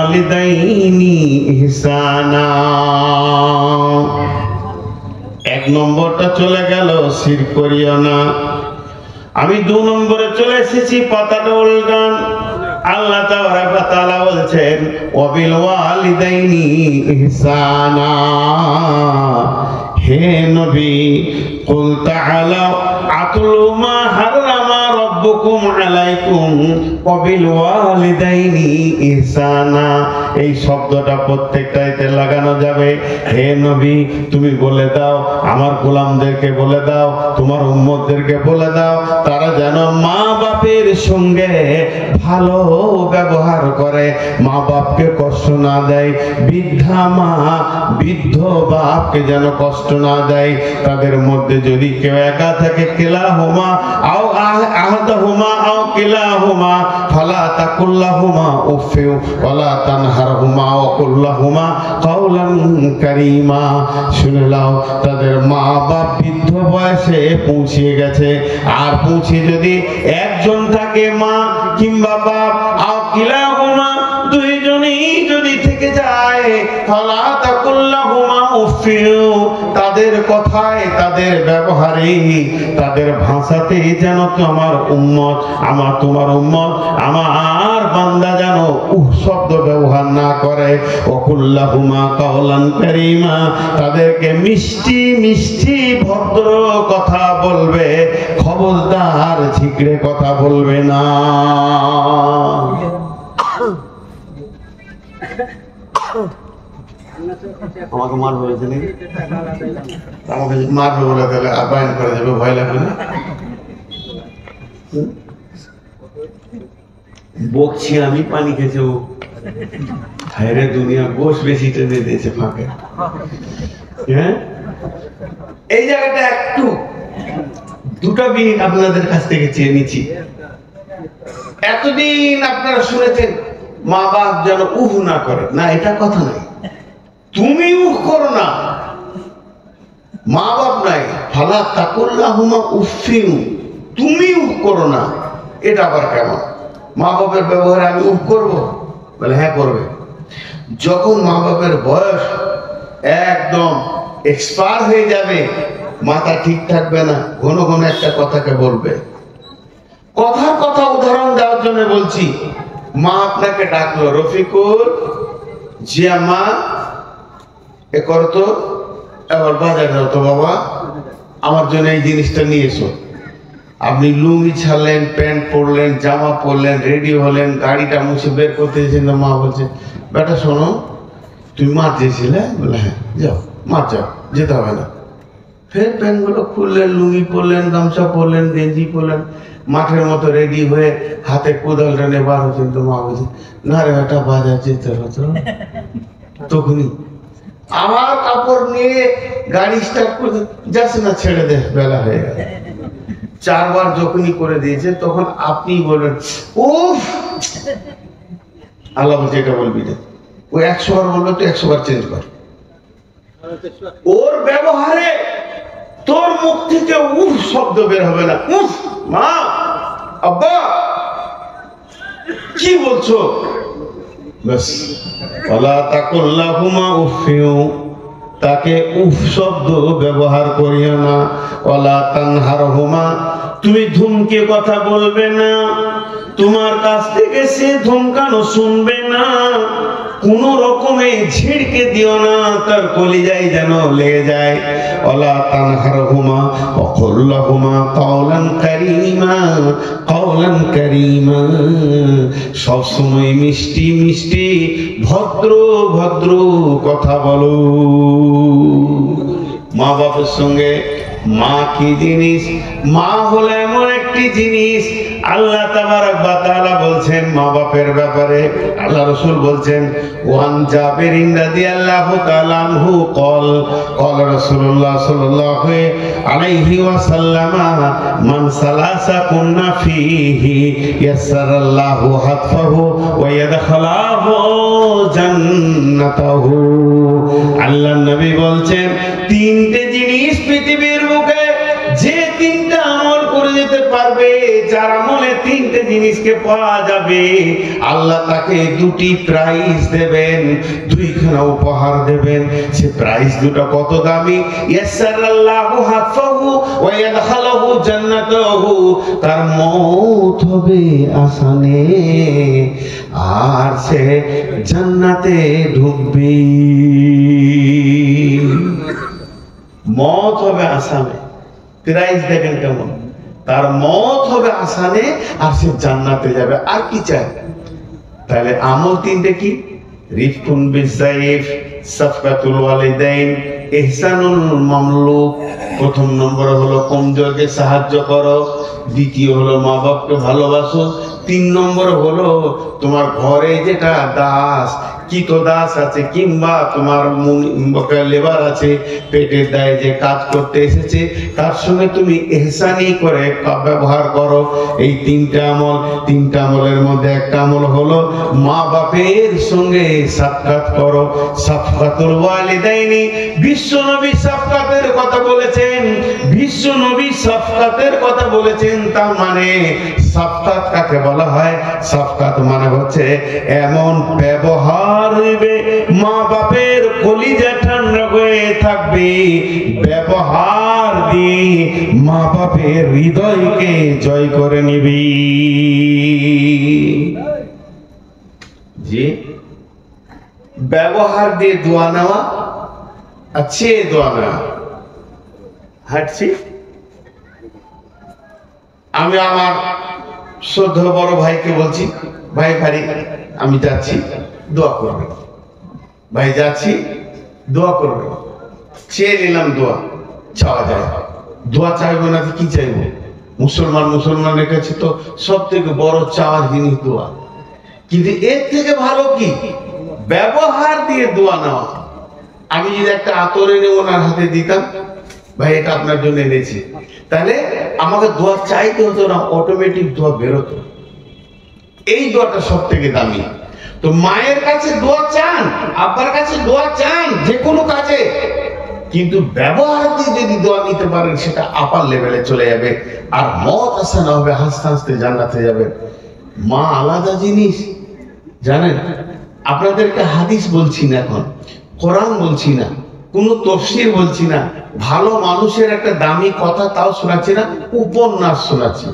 ওয়ালিদাইনি ইহসানা। 1 নম্বরটা চলে গেল, শিরক করিও না। আমি 2 নম্বরে চলে এসেছি, পাতাটা উল্টান। আল্লাহ তাআলা বলছেন, ওয়াবিল ওয়ালিদাইনি ইহসানা। হে নবী, কুল তাআলা আতলু মা হারামা রাব্বুকুম আলাইকুম ওয়াবিল ওয়ালিদাইনি ইহসানা। এই শব্দটা প্রত্যেকটাতে লাগানো যাবে। হে নবী, তুমি বলে দাও, আমার গোলামদেরকে বলে দাও, তোমার উম্মতদেরকে বলে দাও, তারা যেন মা বাপের সঙ্গে ভালো ব্যবহার করে, মা বাপকে কষ্ট না দেয়, বৃদ্ধা মা বৃদ্ধ বাপকে যেন কষ্ট না দেয়। তাদের মধ্যে যদি কেউ একা থাকে, কিলাহুমা আও আহাদাহুমা আও কিলাহুমা ফালা তাকুল্লাহুমা উফিউ ওয়ালা তানহারহুমা ওয়া কুল্লাহুমা কাওলান কারীমা। শুনে নাও, তাদের মা বাপ বৃদ্ধ বয়সে পৌঁছে গেছে, আর পৌঁছে যদি একজন থাকে, মা কিংবা বাপ, আও কিলাহুমা দুইজনই যদি থেকে যায়, ফালা তাকুল্লাহুমা উফিউ, তাদের কথায়, তাদের ব্যবহারে, তাদের ভাষাতে যেন আমার উম্মত, তোমার উম্মত, আমার বান্দা যেন শব্দ ব্যবহার না করে। ওকুল্লাহুমা কাওলান কারীমা, তাদেরকে মিষ্টি মিষ্টি ভদ্র কথা বলবে, খবরদার ঝিকড়ে কথা বলবে না। আমাকে মারবে বলেছে নাকি? আমাকে মারবে বলে তাহলে আবায়ন করে যাবে, ভয় লাগবে না? বকছি আমি, পানি খেয়েছে ও। হায়রে দুনিয়া, গোশ বেশি টেনে দিয়েছে ফাঁকে। হ্যাঁ, এই জায়গাটা একটু দুটো মিনিট আপনাদের কাছ থেকে চেয়ে নিচ্ছি। এতদিন আপনারা শুনেছেন মা বাপ যেন উহ না করে, না এটা কথা নাই। তুমি উহ করো না, মা বাপ নাই, ফালা তাকুল্লাহুমা উফিন, তুমি উহ করো না, এটা আবার কেমন? মা বাপের ব্যবহারে আমি উহ করবো? বলে হ্যাঁ করবে। যখন মা বাপের বয়স একদম এক্সপায়ার হয়ে যাবে, মাথা ঠিক থাকবে না, ঘন ঘন একটা কথাকে বলবে। কথার কথা উদাহরণ দেওয়ার জন্য বলছি। মা আপনাকে ডাকলো, রফিকুল, জিয়া মা এ করতো, এবার বাজার যাও তো বাবা, আমার জন্য এই জিনিসটা নিয়ে এসো। আপনি লুঙ্গি ছাড়লেন, প্যান্ট পরলেন, জামা পরলেন, রেডি হলেন, গাড়িটা মুছে বের করতে গেছেন, মা বলছে বেটা শোনো, তুমি মাঠ যেছিলে? বলে হ্যাঁ। যাও মাঠ যাও, যেতে হবে না। ফের প্যান্টগুলো খুললেন, লুঙ্গি পরলেন, গামছা পরলেন, গেঞ্জি পরলেন, মাঠের মতো রেডি হয়ে হাতে কোদালটা নিয়ে বার হচ্ছেন, তো মা বলছে না রে বেটা বাজার যেতে হতো। তখনই আমার কাপড় নিয়ে গাড়ি স্টার্ট করে যাচ্ছে না, ছেড়ে দে, বেলা হয়ে গেল। 4 বার যখনই করে দিয়েছে, তখন আপনি বলবেন উফ, আল্লাহ বলছে এটা বলবি না। ও 100 বার বলবে তো 100 বার চেঞ্জ কর। ওর ব্যবহারে তোর মুখ থেকে উফ শব্দ বের হবে না। উফ মা, আব্বা, কি বলছো? বাস, ওয়ালা তাকুল্লাহুমা উফিউ, তাকে উফ শব্দ ব্যবহার করিও না। ওয়ালা তানহারহুমা, তুমি ধুমকে কথা বলবে না, তোমার কাছ থেকে সে ধমকানো শুনবে না, কোন রকমে ঝিড়কে দিও না, তার কলিজায় যেন লেগে যায়। ওয়ালা তানহারহুমা ওয়াকুল্লাহুমা কাওলান কারীমা, কাওলান কারীমা, সব সময় মিষ্টি মিষ্টি ভদ্র ভদ্র কথা বলো। মা বাবার সঙ্গে, মা কি জিনিস? মা হলো এমন একটি জিনিস, আল্লাহ তাবারক ওয়া তাআলা বলছেন মা বাপের ব্যাপারে, আল্লাহ রাসূল বলছেন ওয়ান জাবির রাদিয়াল্লাহু তাআলা আনহু قال قال رسول الله صلى الله عليه وسلم من ثلاث كنا فيه يسر الله حتفه ويدخله جنته। আল্লাহ নবী বলছেন তিনটে জিনিস পৃথিবীর বুকে, যে তিনটা আমল করে যেতে পারবে, যার আমলে তিনটে জিনিসকে পাওয়া যাবে, আল্লাহ তাকে দুটি প্রাইজ দেবেন, দুইখানা উপহার দেবেন। সে প্রাইজ দুটো কত দামি? ইয়াসসারাল্লাহু হাফাহু ওয়া ইয়াদখালুহু জান্নাতাহু, তার মওত হবে আসানে, আর সে জান্নাতে ঢুকবে। মওত হবে আসানে, প্রাইজ দেখেন কেমন, তার মওত হবে আসানে, আর সে জান্নাতে যাবে। আর কি চাই? তাহলে আমল তিনটে কি? রিফকুন বিসাইফ, সাফকাতুল ওয়ালিদাইন, ইহসানুল মামলুক। প্রথম নম্বর হলো কমজোরকে সাহায্য করো, দ্বিতীয় হলো মা বাপকে ভালোবাসো, 3 নম্বর হলো তোমার ঘরে যেটা দাস, কিতো দাস আছে কিংবা তোমার লেবার আছে, পেটের দায়ে যে কাজ করতে এসেছে, তার সঙ্গে তুমি ইহসানি করে ব্যবহার করো। এই 3টা আমল, 3টা আমলের মধ্যে একটা আমল হলো মা বাপের সঙ্গে সাক্ষাৎ করো। সাফকাতুল ওয়ালিদাইনি, বিশ্ব নবী সাফকাতের কথা বলেছেন, বিশ্ব নবী সাফকাতের কথা বলেছেন। তার মানে সাফকাত কাকে বলা হয়? সাফকাত মানে হচ্ছে এমন ব্যবহার হইবে মা বাপের কলিজা ঠান্ডা হয়ে থাকবে, ব্যবহার দিয়ে মা বাপের হৃদয়কে জয় করে নিবি। জি, ব্যবহার দিয়ে দোয়া নেওয়া আর চেয়ে দোয়া নেওয়া। হাঁটছি, আমি আমার শ্রদ্ধেয় বড় ভাইকে বলছি, ভাই ভাই আমি যাচ্ছি, দোয়া করবে। ভাই যাচ্ছি, দোয়া করবে। চেয়ে নিলাম দোয়া, চাওয়া যায়। দোয়া চাইবো না কি চাইবো? মুসলমানের কাছে তো সব থেকে বড় চাওয়ার জিনিস দোয়া। কিন্তু এর থেকে ভালো কি ব্যবহার দিয়ে দোয়া নেওয়া। আমি যদি একটা আতর এনে ওনার হাতে দিতাম, ভাই এটা আপনার জন্য এনেছি, তাহলে আমাকে দোয়া চাইতে হতো না, অটোমেটিক দোয়া বেরোতো। এই দোয়াটা সব থেকে দামি। তো মায়ের কাছে দোয়া চান, আব্বার কাছে দোয়া চান যে কোনো কাজে, কিন্তু ব্যবহার দিয়ে যদি দোয়া নিতে পারেন সেটা আপার লেভেলে চলে যাবে। আর মত আসা না হবে, হাসতে হাসতে জান্নাতে যাবে। মা আলাদা জিনিস জানেন। আপনাদেরকে হাদিস বলছি না, এখন কোরআন বলছি না, কোনো তফসির বলছি না, ভালো মানুষের একটা দামি কথা তাও শোনাচ্ছি না, উপন্যাস শোনাচ্ছি।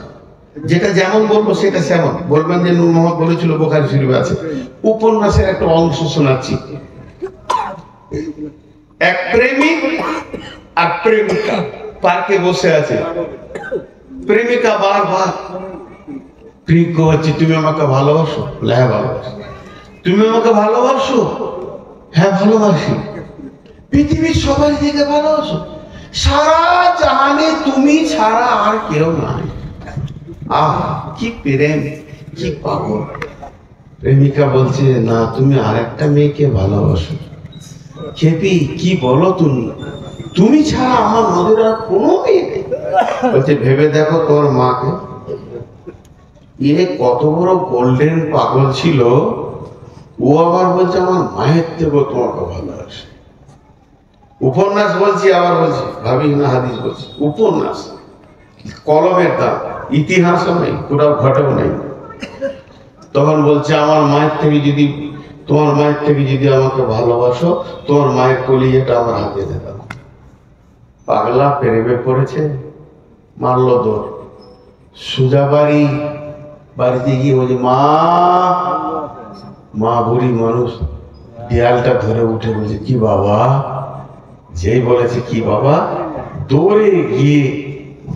যেটা যেমন বলবো সেটা সেমন বলবেন যে নূর মোহাম্মদ বলেছিল, বুখারী শরীফে আছে। উপন্যাসের একটা অংশ শোনাচ্ছি। এক প্রেমিক আর প্রেমিকা পার্কে বসে আছে। প্রেমিকা বারবার প্রিয় হচ্ছে, তুমি আমাকে ভালোবাসো? হ্যাঁ ভালোবাসো। তুমি আমাকে ভালোবাসো? হ্যাঁ ভালোবাসি। পৃথিবীর সবাই থেকে ভালোবাসো? সারা জাহানে তুমি ছাড়া আর কেউ নাই। আহ কি প্রেম, কি পাগল। প্রেমিকা বলছে, না তুমি আরেকটা মেয়েকে ভালোবাসো। খেপি কি বলো তুমি? তুমি ছাড়া আমার নজরে আর কোনো মেয়ে নেই। বলছে ভেবে দেখো তোমার মাকে। এ কত বড় গোল্ডেন পাগল ছিল। ও আবার বলছে আমার মায়ের থেকেও তোমাকে ভালোবাসে। উপন্যাস বলছি, আবার বলছি, ভাবি না হাদিস বলছি। উপন্যাস কলমের দাম, ইতিহাসও নেই, কোথাও ঘটেও নেই। তখন বলছে আমার মায়ের থেকে যদি, তোমার মায়ের থেকে যদি আমাকে ভালোবাসো, তোমার মায়ের কলিজাটা আমার হাতে দিতাম। পাগলা প্রেমে পড়েছে, মারলো দৌড়। সুজা বাড়িতে গিয়ে বলছে মা, মা বুড়ি মানুষ, দেয়ালটা ধরে উঠে বলছে কি বাবা? যেই বলেছে কি বাবা, দৌড়ে গিয়ে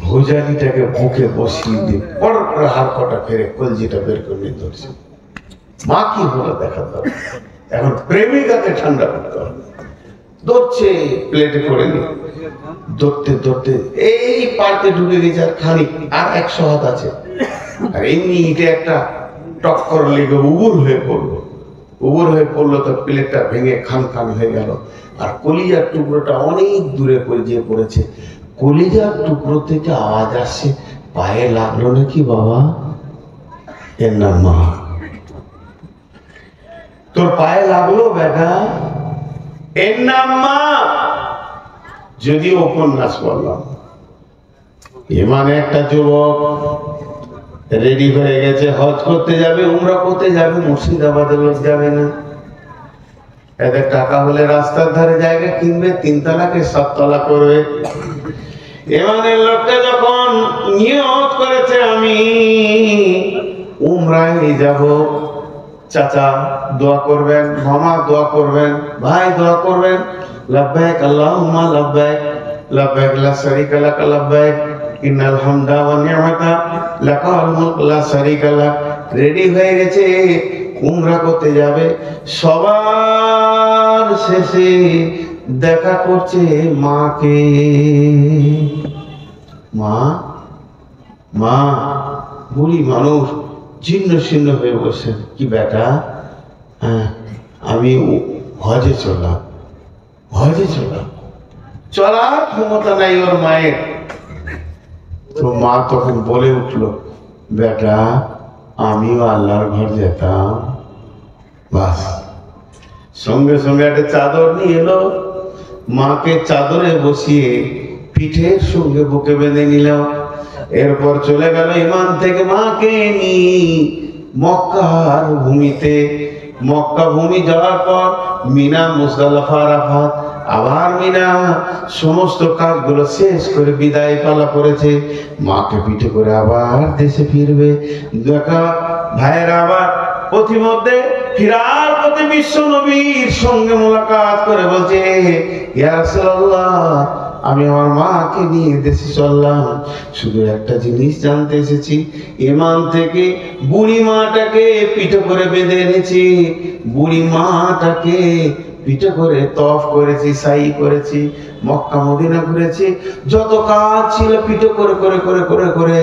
ভোজালিটাকে বুকে বসিয়ে দিয়ে পড় করে হাড় কটা ফেরে কলজিটা বের করে নিয়ে ধরছে। মা কি হলো দেখা দাও। এখন প্রেমিকাকে ঠান্ডা করতে হবে। ধরছে প্লেটে করে নিয়ে, ধরতে ধরতে এই পার্কে ঢুকে গেছে। আর খানিক, আর 100 হাত আছে। আর এমনি ইটে একটা টক্কর লেগে উবুর হয়ে পড়লো। উবুর হয়ে পড়লো তো প্লেটটা ভেঙে খান খান হয়ে গেল। আর কলিজার টুকরোটা অনেক দূরে গিয়ে পড়েছে। কলিজার টুকরো থেকে আওয়াজ আসছে, পায়ে লাগলো নাকি বাবা? এর নাম মা। তোর পায়ে লাগলো বেটা? এর নাম মা। যদিও উপন্যাস বললাম। মানে একটা যুবক রেডি হয়ে গেছে, হজ করতে যাবে, উমরা করতে যাবে, মুর্শিদাবাদের লোক যাবে না। এদের টাকা হলে রাস্তার ধারে জায়গা কিনবে, 3 তালাকে 7 তলা করবে। এমানের লোকটা যখন নিয়ত করেছে আমি উমরায় যাব, চাচা দোয়া করবেন, মামা দোয়া করবেন, ভাই দোয়া করবেন, লাব্বাইক আল্লাহুম্মা লাব্বাইক, লাব্বাইক লা শারীকা লাক লাব্বাইক, ইন্নাল হামদা ওয়া নি'মাতা লাকাল মুলক লা শারীকা লাক। রেডি হয়ে গেছে, উমরা করতে যাবে। সবার শেষে দেখা করছে মাকে। মা, মা বুড়ি মানুষ ছিন্ন ছিন্ন হয়ে বসে। কি বেটা? হ্যাঁ আমি হজে চললাম। হজে চললাম? চলার ক্ষমতা নাই ওর মায়ের। তো মা তখন বলে উঠলো, বেটা আমিও আল্লাহর ঘর যেতাম। বাস সঙ্গে সঙ্গে একটা চাদর নিয়ে এলো। মাকে চাদরে বসিয়ে পিঠের সঙ্গে বুকে বেঁধে নিল। এরপর চলে গেল ইমান থেকে মাকে নিয়ে মক্কার ভূমিতে। মক্কা ভূমি যাওয়ার পর মিনা, মুজদালিফা, আরাফাত আবার মিনা সমস্ত কাজগুলো শেষ করে বিদায় পালা করেছে, মাকে পিঠে করে আবার দেশে ফিরবে। দেখা ভাইয়েরা, আবার পথিমধ্যে ফিরার পথে বিশ্ব নবীর সঙ্গে মোলাকাত করে বলছে, ইয়া রাসূলুল্লাহ, আমি আমার মাকে নিয়ে দেশে চললাম, শুধু একটা জিনিস জানতে এসেছি, ইমান থেকে বুড়ি মাটাকে পিঠে করে বেঁধে এনেছি, বুড়ি মাটাকে পিঠে করে তফ করেছি, সাই করেছি, মক্কা মদিনা ঘুরেছি, যত কাজ ছিল পিঠে করে করে করে করে করে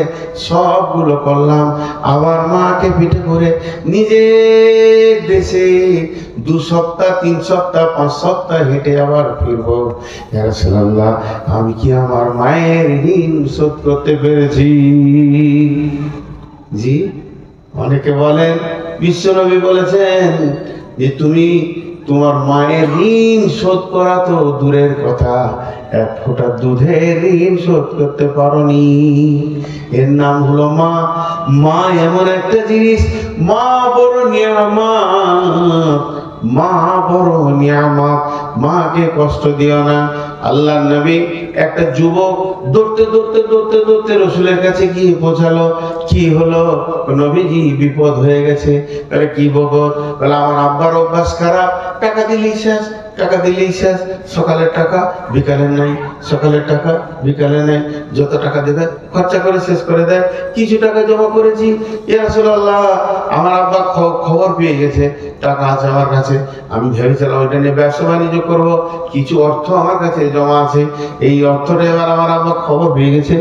সবগুলো করলাম। আবার মাকে পিঠে করে নিজের দেশে 2 সপ্তাহ 3 সপ্তাহ 5 সপ্তাহ হেঁটে আবার ফিরবো। ইয়া রাসূলুল্লাহ, আমি কি আমার মায়ের ঋণ শোধ করতে পেরেছি? জি, অনেকে বলেন, বিশ্বনবী বলেছেন যে তুমি তোমার মায়ের ঋণ শোধ করা তো দূরের কথা, 1 ফোঁটা দুধের ঋণ শোধ করতে পারোনি। এর নাম হলো মা। মা এমন একটা জিনিস, মা বড় নিয়ামত, মা বড় নিয়ামত, মাকে কষ্ট দিও না। আল্লাহর নবী একটা যুবক দৌড়তে দৌড়তে দৌড়তে দৌড়তে রসুলের কাছে গিয়ে পৌঁছালো। কি হলো নবীজি? বিপদ হয়ে গেছে। তাহলে কি বিপদ? বলে আমার আব্বার অভ্যাস খারাপ, টাকা দিলেই শেষ, টাকা দিলেই শেষ, সকালের টাকা বিকালে নাই, সকালের টাকা বিকালে নাই, যত টাকা দেবে খরচা করে শেষ করে দেয়। কিছু টাকা জমা করেছি, ইয়া রাসূলুল্লাহ আমার আব্বা খবর পেয়ে গেছে, টাকা আছে আমার কাছে, আমি ভেবেছিলাম ওইটা নিয়ে ব্যবসা বাণিজ্য করবো, কিছু অর্থ আমার কাছে জমা আছে, এই অর্থটা এবার আমার আব্বা খবর পেয়ে গেছে,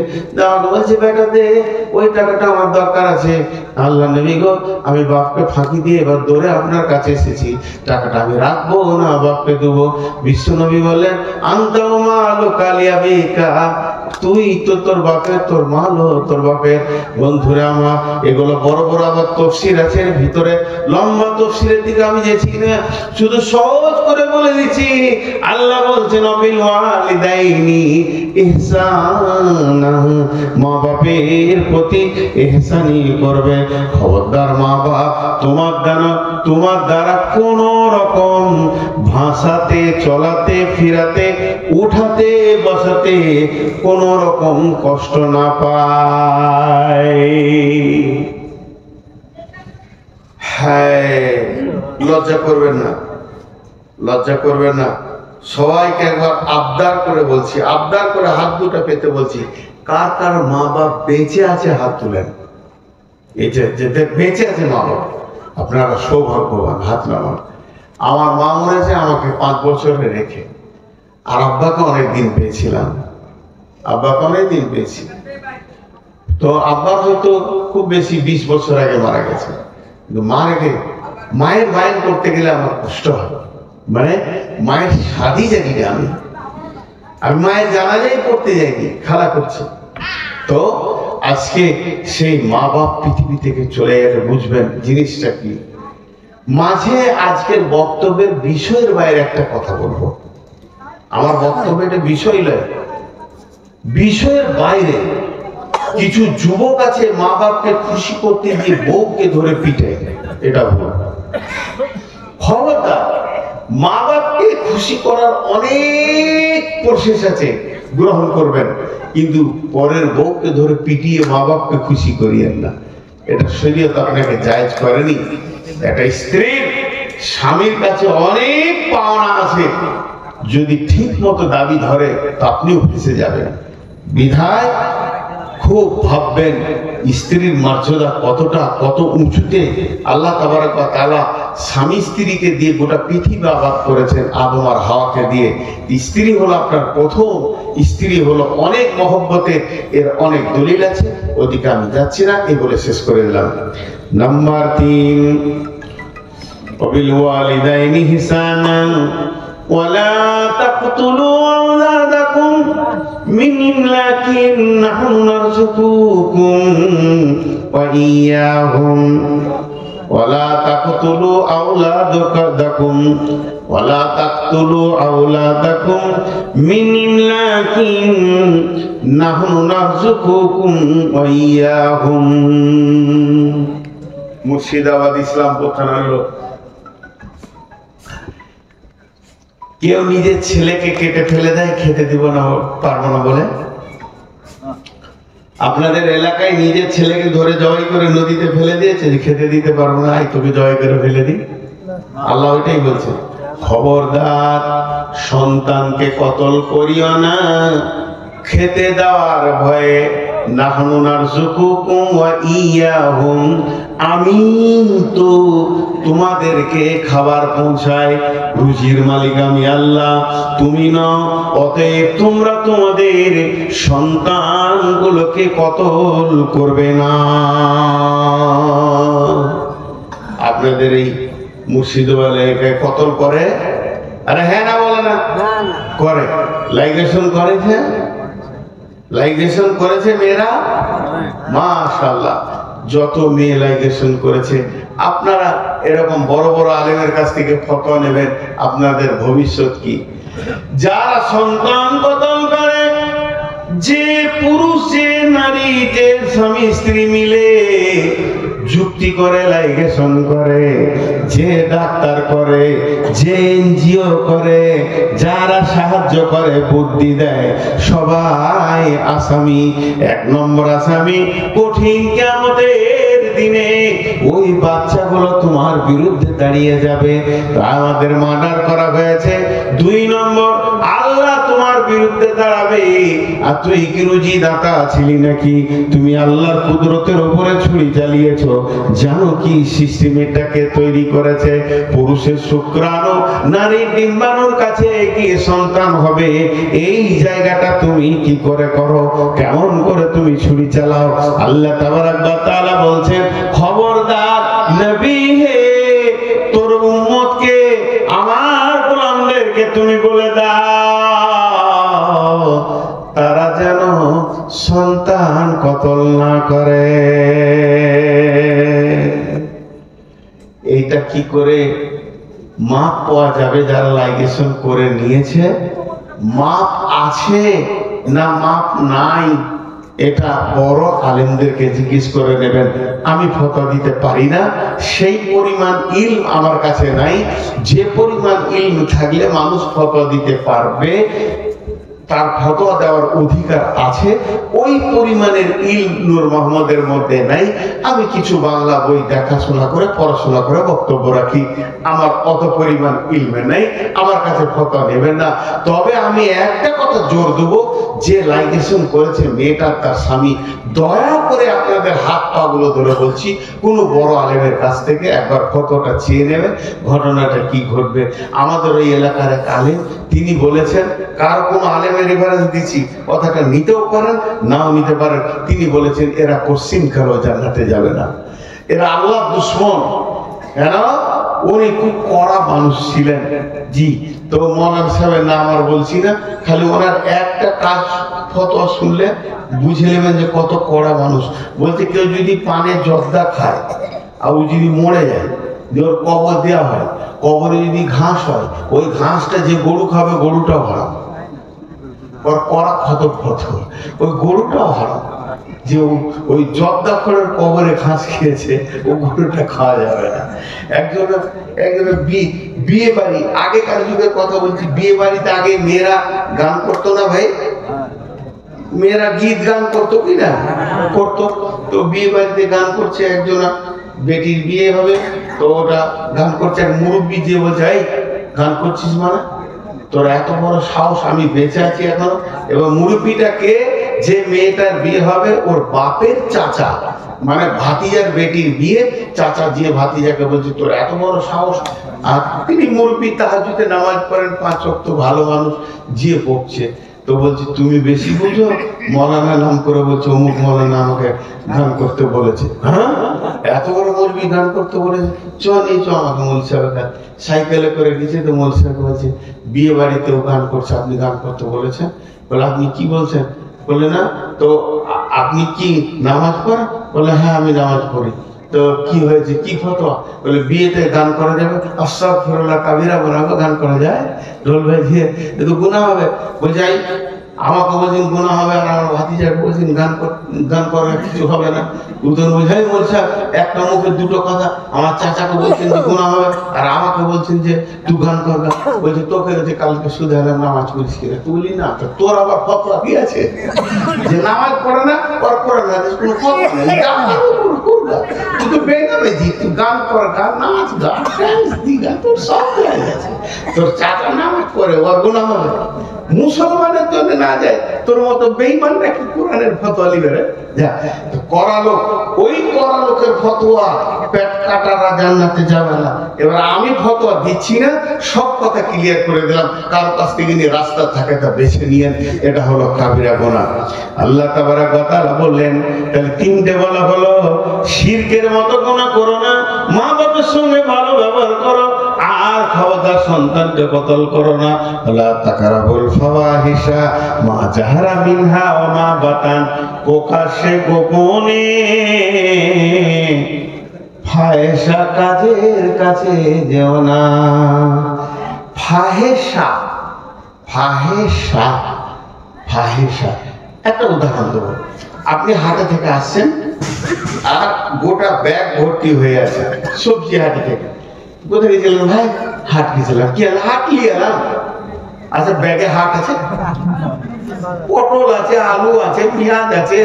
আমাকে বলছে বেটা দে, ওই টাকাটা আমার দরকার আছে। আল্লাহ নবী গো, আমি বাপকে ফাঁকি দিয়ে এবার দৌড়ে আপনার কাছে এসেছি, টাকাটা আমি রাখবো না বাপকে দেবো। বিশ্ব নবী বললেন, আনতাও মালু কালিয়াবিকা, তুই তো তোর বাপের, তোর মাল তোর বাপের। বন্ধুরা আমার, এগুলো বড় বড় আবার তাফসীর আছে, ভিতরে লম্বা তাফসীরের দিকে আমি যাচ্ছি না, শুধু সহজ করে বলে দিচ্ছি। আল্লাহ বলছেন বিল ওয়ালিদাইনি ইহসানা, মা বাপের প্রতি ইহসানি করবে। খবরদার মা বাপ তোমার দ্বারা কোন রকম ভাষাতে, চলাতে, ফিরাতে, উঠাতে, বসাতে কোন রকম কষ্ট না পায়। হ্যাঁ, লজ্জা করবেন না, লজ্জা করবেন না। সবাইকে একবার আবদার করে বলছি, আবদার করে হাত দুটো পেতে বলছি, কার কার মা বাপ বেঁচে আছে হাত তুলেন। এই যে বেঁচে আছে মা বাপ, আপনারা সৌভাগ্যবান, হাত নামান। আমার মা মরেছে আমাকে 5 বছরে রেখে, আর আব্বাকে অনেকদিন পেয়েছিলাম, আব্বাকে অনেকদিন পেয়েছি। তো আব্বা হয়তো খুব বেশি 20 বছর আগে মারা গেছে, কিন্তু মা রেখে মায়ের বাইন করতে গেলে আমার কষ্ট হয়। মানে মায়ের শাদি জানি না, আমি মায়ের জানাজাই পড়তে যাইনি, খেলা করছি। তো আজকে সেই মা বাপ পৃথিবী থেকে চলে গেলে বুঝবেন জিনিসটা কি। মাঝে আজকের বক্তব্যের বিষয়ের বাইরে একটা কথা বলবো। আমার বক্তব্য এটা বিষয় নয়, বিষয়ের বাইরে কিছু যুবক আছে মা বাপকে খুশি করতে গিয়ে বউকে ধরে পিটে, এটা ভুল। খবরদার, মা বাপকে খুশি করার অনেক প্রসেস আছে, গ্রহণ করবেন, কিন্তু পরের বউকে ধরে পিটিয়ে মা বাপকে খুশি করিয়েন না, এটা শরীয়ত আপনাকে জায়েজ করেনি। একটা স্ত্রীর স্বামীর কাছে অনেক পাওনা আছে, যদি ঠিক মতো দাবি ধরে তো আপনিও ফেঁসে যাবেন। বিধায় খুব ভাববেন স্ত্রীর মর্যাদা কতটা, কত উঁচুতে আল্লাহ তাবারক ওয়া তাআলা স্বামী স্ত্রীকে দিয়ে গোটা পৃথিবী আবাদ করেছেন, আদম আর হাওয়াকে দিয়ে। স্ত্রী হলো আপনার প্রথম, স্ত্রী হলো অনেক মহব্বতের, এর অনেক দলিল আছে, ওদিকে আমি যাচ্ছি না, এই বলে শেষ করে দিলাম। নাম্বার 3, ওয়াবিল ওয়ালিদাইনি ইহসানা ওয়ালা তাকতুলু আওলাদাকুম মিন ইমলাকিন নাহনু নারযুকুকুম ওয়া ইয়্যাহুম ওয়ালা তাকতুলু আওলাদাকুম ওয়ালা তাকতুলু আওলাদাকুম মিন ইমলাকিন নাহনু নারযুকুকুম ওয়া ইয়্যাহুম। মুর্শিদাবাদ ইসলামপুর থানার লোক। কেউ নিজের ছেলেকে কেটে ফেলে দেয় খেতে দিব না, পারবো না বলে? আপনাদের এলাকায় নিজের ছেলেকে ধরে জবাই করে নদীতে ফেলে দিয়েছে যে খেতে দিতে পারবো না, এই তোকে জবাই করে ফেলে দিই? আল্লাহ ওইটাই বলছে, খবরদার সন্তানকে কতল করিও না খেতে দেওয়ার ভয়ে। নাহনু নারযুকুকুম ওয়া ইয়াহুম, আমি তো তোমাদেরকে খাবার পৌঁছাই, রুজির মালিক আমি আল্লাহ, তুমি নও। অতএব তোমরা তোমাদের সন্তানগুলোকে কতল করবে না। আপনাদের এই মুর্শিদাবাদে কতল করে? আরে হ্যাঁ না বলে না? করে। লাইগেশন করেছে, লাইগেশন করেছে মেয়েরা, মাশাআল্লাহ। যত মেয়ে লাইগেশন করেছে, আপনারা এরকম বড় বড় আলেমের কাছ থেকে ফতোয়া নেবেন, আপনাদের ভবিষ্যৎ কি? যারা সন্তান কতল করে, যে পুরুষ যে নারী যে স্বামী স্ত্রী মিলে যুক্তি করে লাইগেশন করে, যে ডাক্তার করে, যে এনজিও করে, যারা সাহায্য করে বুদ্ধি দেয়, সবাই আসামি। এক নম্বর আসামি কঠিন কিয়ামতের দিনে ওই বাচ্চাগুলো তোমার বিরুদ্ধে দাঁড়িয়ে যাবে, আমাদের মার্ডার করা হয়েছে। দুই নম্বর, আল্লাহ তোমার বিরুদ্ধে দাঁড়াবে, আর তুই কি রুজি দাতা ছিলি নাকি? তুমি আল্লাহর কুদরতের উপরে ছুরি চালিয়েছো। জানো কি সিস্টেম এটাকে তৈরি করেছে? পুরুষের শুক্রাণু নারীর ডিম্বাণুর কাছে গিয়ে সন্তান হবে। এই জায়গাটা তুমি কি করে করো? কেমন করে তুমি ছুরি চালাও? আল্লাহ তাবারাক ওয়া তাআলা বলছেন, খবরদার নবী হে, তোর উম্মতকে, আমার গোলামদেরকে তুমি বলে দাও তারা যেন সন্তান কতল না করে। এইটা কি করে মাপ পাওয়া যাবে? যারা লাইগেশন করে নিয়েছে, মাপ আছে না মাপ নাই, এটা বড় আলেমদেরকে জিজ্ঞেস করে নেবেন। আমি ফতোয়া দিতে পারি না, সেই পরিমাণ ইলম আমার কাছে নাই। যে পরিমাণ ইলম থাকলে মানুষ ফতোয়া দিতে পারবে, তার ফতোয়া দেওয়ার অধিকার আছে, ওই পরিমাণের ইলম নূর মোহাম্মদের মধ্যে নাই। আমি কিছু বাংলা বই দেখাশোনা করে পড়াশোনা করে বক্তব্য রাখি, আমার অত পরিমাণ ইলমে নাই, আমার কাছে ফতোয়া নেবেন না। তবে আমি একটা কথা জোর দেবো, যে লাইগেশন করেছে মেয়েটা তার স্বামী, দয়া করে আপনাদের হাত পা গুলো ধরে বলছি, কোনো বড় আলেমের কাছ থেকে একবার ফতোয়াটা চেয়ে নেবেন, ঘটনাটা কি ঘটবে। আমাদের ওই এলাকার এক আলেম, তিনি বলেছেন, কার কোনো আলেমের রেফারেন্স দিচ্ছি, কথাটা নিতেও পারেন নাও নিতে পারেন, তিনি বলেছেন এরা পশ্চিম কালো জান্নাতে যাবে না, এরা আল্লাহ দুশ্মন। কেন? উনি খুব কড়া মানুষ ছিলেন। জি, তো মৌলানা সাহেবের নাম আর বলছি না, খালি ওনার একটা কাজ ফতোয়া শুনলে বুঝে নেবেন যে কত কড়া মানুষ। বলতে কেউ যদি পানে জর্দা খায় আর ও যদি মরে যায়, ওর কবর দেওয়া হয়, কবরে যদি ঘাস হয়, ওই ঘাসটা যে গরু খাবে গরুটাও হারাম, ওর কড়া ক্ষত ক্ষত, ওই গরুটাও হারাম। যে ওই জর্দা খড়ের কবরে ঘাস খেয়েছে, ও গরুটা খাওয়া যাবে না। একজনের বিয়ে বাড়ি, আগেকার যুগের কথা বলছি, বিয়ে বাড়িতে আগে মেয়েরা গান করতো না ভাই? মেয়েরা গীত গান করতো কি না? করতো। তো বিয়ে বাড়িতে গান করছে, একজনা বেটির বিয়ে হবে, তো ওটা গান করছে, এক মুরব্বী দিয়ে বলছে, এই গান করছিস মানে? তোর এত বড় সাহস, আমি বেঁচে আছি এখনো। এবং মুরব্বীটাকে, যে মেয়েটার বিয়ে হবে ওর বাপের চাচা, মানে ভাতিজার বেটির বিয়ে, চাচা যে ভাতিজাকে বলছে তোর এত বড় সাহস। আর তিনি মুরব্বী, তাহাজ্জুদে নামাজ পড়েন 5 ওয়াক্ত, ভালো মানুষ, যে বকছে। তো বলছি তুমি বেশি বুঝো, মৌলানা নাম করে বলছে অমুক মৌলানা আমাকে গান করতে বলেছে। হ্যাঁ, এত বড় মৌলবি গান করতে বলেছে, চ নিয়ে চ আমাকে মৌল সাহেবের কাছে। সাইকেলে করে গেছে, তো মৌল সাহেব বলছে বিয়ে বাড়িতেও গান করছে, আপনি গান করতে বলেছেন? বলে আপনি কি বলছেন? বলে না তো আপনি কি নামাজ পড়েন? বলে হ্যাঁ আমি নামাজ পড়ি। তো কি হয়েছে, কি ফতোয়া? বলে বিয়েতে গান করা যাবে? আস্তাগফিরুল্লাহ কাবিরা বলাকে গান করা যায়? ঢোল বাজিয়ে তো গুনাহ হবে। বলে যাই আমাকে বলছেন গুনাহ হবে, আর আমার ভাতিজাকে বলছেন গান করে কিছু হবে না। উদন বোঝাই বলছে একটা মুখে দুটো কথা। আমার চাচাকে বলছেন যে গুনাহ হবে, আর আমাকে বলছেন যে তুই গান কর। বলছে তোকে যে কালকে সুদে হলাম নামাজ পড়িস কিনা, তুই বলি না। তোর আবার ফতোয়া কি আছে যে নামাজ পড়ে না করে না, কোনো ফতোয়া নেই। তুই তো বেনামে জি, তুই গান কর, গান নাচ গান ডান্স দি গান, তোর সব হয়ে গেছে। তোর চাচা নামাজ পড়ে, ওর গুনাহ হবে। মুসলমানের জন্য না যায়, তোর মতো বেঈমান নাকি কোরআনের ফতোয়া লিবে রে? যা করালোক, ওই করালোকের ফতোয়া পেট কাটারা জান্নাতে যাবে না। এবার আমি ফতোয়া দিচ্ছি না, সব কথা ক্লিয়ার করে দিলাম। কারো কাছ থেকে নিয়ে রাস্তা থাকে তা বেছে নিয়েন, এটা হলো কাবিরা গুনাহ। আল্লাহ তাবারক ওয়া তাআলা বললেন, তাহলে তিনটে বলা হলো, শিরকের মতো গুনাহ করো না, মা বাবার সঙ্গে ভালো ব্যবহার করো, আর খবরদার সন্তানকে কতল করো না। লা তাকরাবুল ফাওয়াহিশা মা জাহারা মিনহা ওয়া মা বাতান, প্রকাশ্যে গোপনে ফাহেশা কাজের কাছে যেও না। ফাহেশা ফাহেশা ফাহেশা একটা উদাহরণ দেবো। আপনি হাটে থেকে আসছেন, আর গোটা ব্যাগ ভর্তি হয়ে আছে সবজি হাটে থেকে। কোথায় গেছিলেন ভাই? হাট গেছিলাম। কি হলো? হাট নিয়ে এলাম। আচ্ছা, ব্যাগে হাট আছে, পটল আছে, আলু আছে, পেঁয়াজ আছে,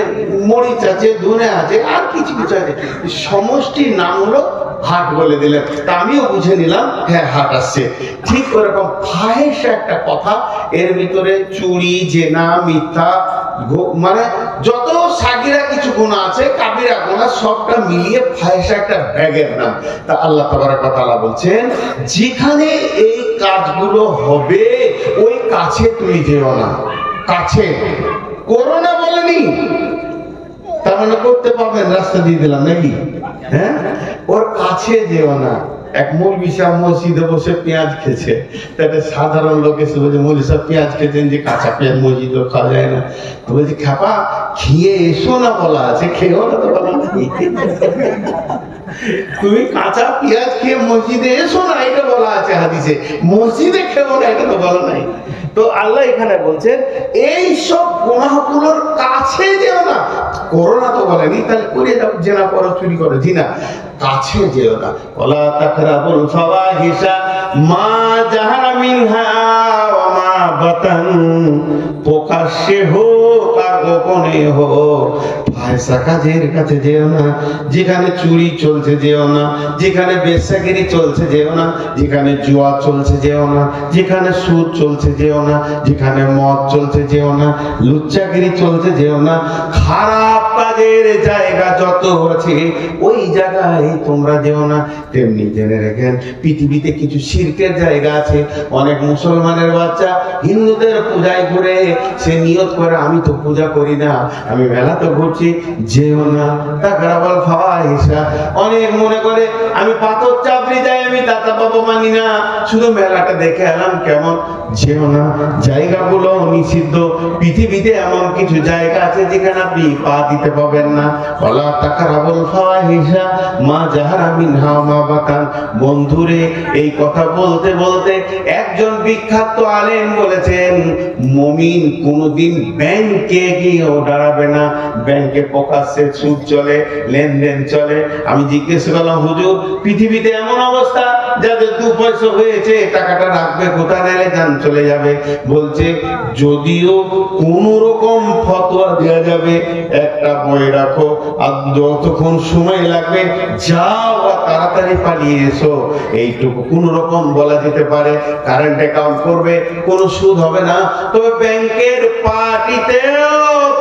মরিচ আছে, ধনে আছে, আর কিছু কিছু আছে। সমষ্টির নাম হলো হাট বলে দিলেন। তা আমিও বুঝে নিলাম হ্যাঁ হাট আসছে। ঠিক ওরকম ফাহেশা একটা কথা, এর ভিতরে চুরি, জেনা, মিথ্যা, মানে যত সাগিরা কিছু গুনাহ আছে, কাবিরা গুনাহ, সবটা মিলিয়ে ফাহেশা একটা ব্যাগের নাম। তা আল্লাহ তাবারক ওয়া তাআলা বলছেন, যেখানে এই কাজগুলো হবে ওই কাছে তুমি যেও না। কাছে করো না বলেনি, তার মানে করতে পারবেন, রাস্তা দিয়ে দিলাম নাকি? হ্যাঁ, ওর কাছে যেও না। এক মৌলবি সাহেব মসজিদে বসে পেঁয়াজ খেয়েছে, তাতে সাধারণ লোক এসে বলছে, মৌলবি সাহেব পেঁয়াজ খেয়েছেন, যে কাঁচা পেঁয়াজ মসজিদে খাওয়া যায় না। তো বলছি, খাপা খেয়ে এসো না বলা আছে, খেয়েও না তো বলা নেই। তুমি কাঁচা পেঁয়াজ খেয়ে মসজিদে এসো না, এটা বলা আছে হাদিসে। মসজিদে খেও না, এটা তো বলা নাই। তো আল্লাহ এখানে বলছেন, এই সব গুনাহগুলোর কাছে যেও না। করো না তো বলেনি, তাহলে করে যাও, জেনা করো, চুরি করো, জি না, কাছে যেও না। ওয়ালা তাকরাবুল ফাওয়াহিশা মা জাহারা মিনহা ওয়া মা বাতান, প্রকাশ্যে হোক আর গোপনে হোক ফাহেশা কাজের কাছে যেও না। যেখানে চুরি চলছে যেও না, যেখানে বেশ্যাগিরি চলছে যেও না, যেখানে জুয়া চলছে যেও না, যেখানে সুদ চলছে যেও না, যেখানে মদ চলছে যেও না, লুচ্চাগিরি চলছে যেও না। খারাপ কাজের জায়গা যত আছে ওই জায়গায় তোমরা যেও না। তেমনি জেনে রেখেন, পৃথিবীতে কিছু শিরকের জায়গা আছে। অনেক মুসলমানের বাচ্চা হিন্দুদের পূজায় ঘুরে, সে নিয়ত করে আমি তো পূজা করি না, আমি মেলা তো ঘুরছি, যেও না। তাকরাবুল ফাওয়াহিশা, অনেক মনে করে আমি পাথর চাপড়ি যাই, আমি দাতা বাবা মানি না, শুধু মেলাটা দেখে এলাম কেমন, যেও না। জায়গাগুলো নিষিদ্ধ। পৃথিবীতে এমন কিছু জায়গা আছে যেখানে আপনি পা দিতে পাবেন না। ওয়ালা তাকরাবুল ফাওয়াহিশা মা জাহারা মিনহা ওয়া মা বাতান। বন্ধুরে, এই কথা বলতে বলতে একজন বিখ্যাত আলেম বলেছেন, মুমিন কোনদিন ব্যাংকে গিয়েও দাঁড়াবে না। ব্যাংকে প্রকাশ্যে সুদ চলে, লেনদেন চলে। আমি জিজ্ঞেস করলাম, হুজুর পৃথিবীতে এমন অবস্থা যাদের 2 পয়সা হয়েছে, টাকাটা রাখবে কোথায়, নাইলে জান চলে যাবে। বলছে, যদিও কোন রকম ফতোয়া দেওয়া যাবে, একটা বই রাখো, আর যতক্ষণ সময় লাগবে যাও, তাড়াতাড়ি পালিয়ে এসো, এইটুকু কোন রকম বলা যেতে পারে। কারেন্ট অ্যাকাউন্ট করবে, কোনো সুদ হবে না, তবে ব্যাংকের পার্টিতেও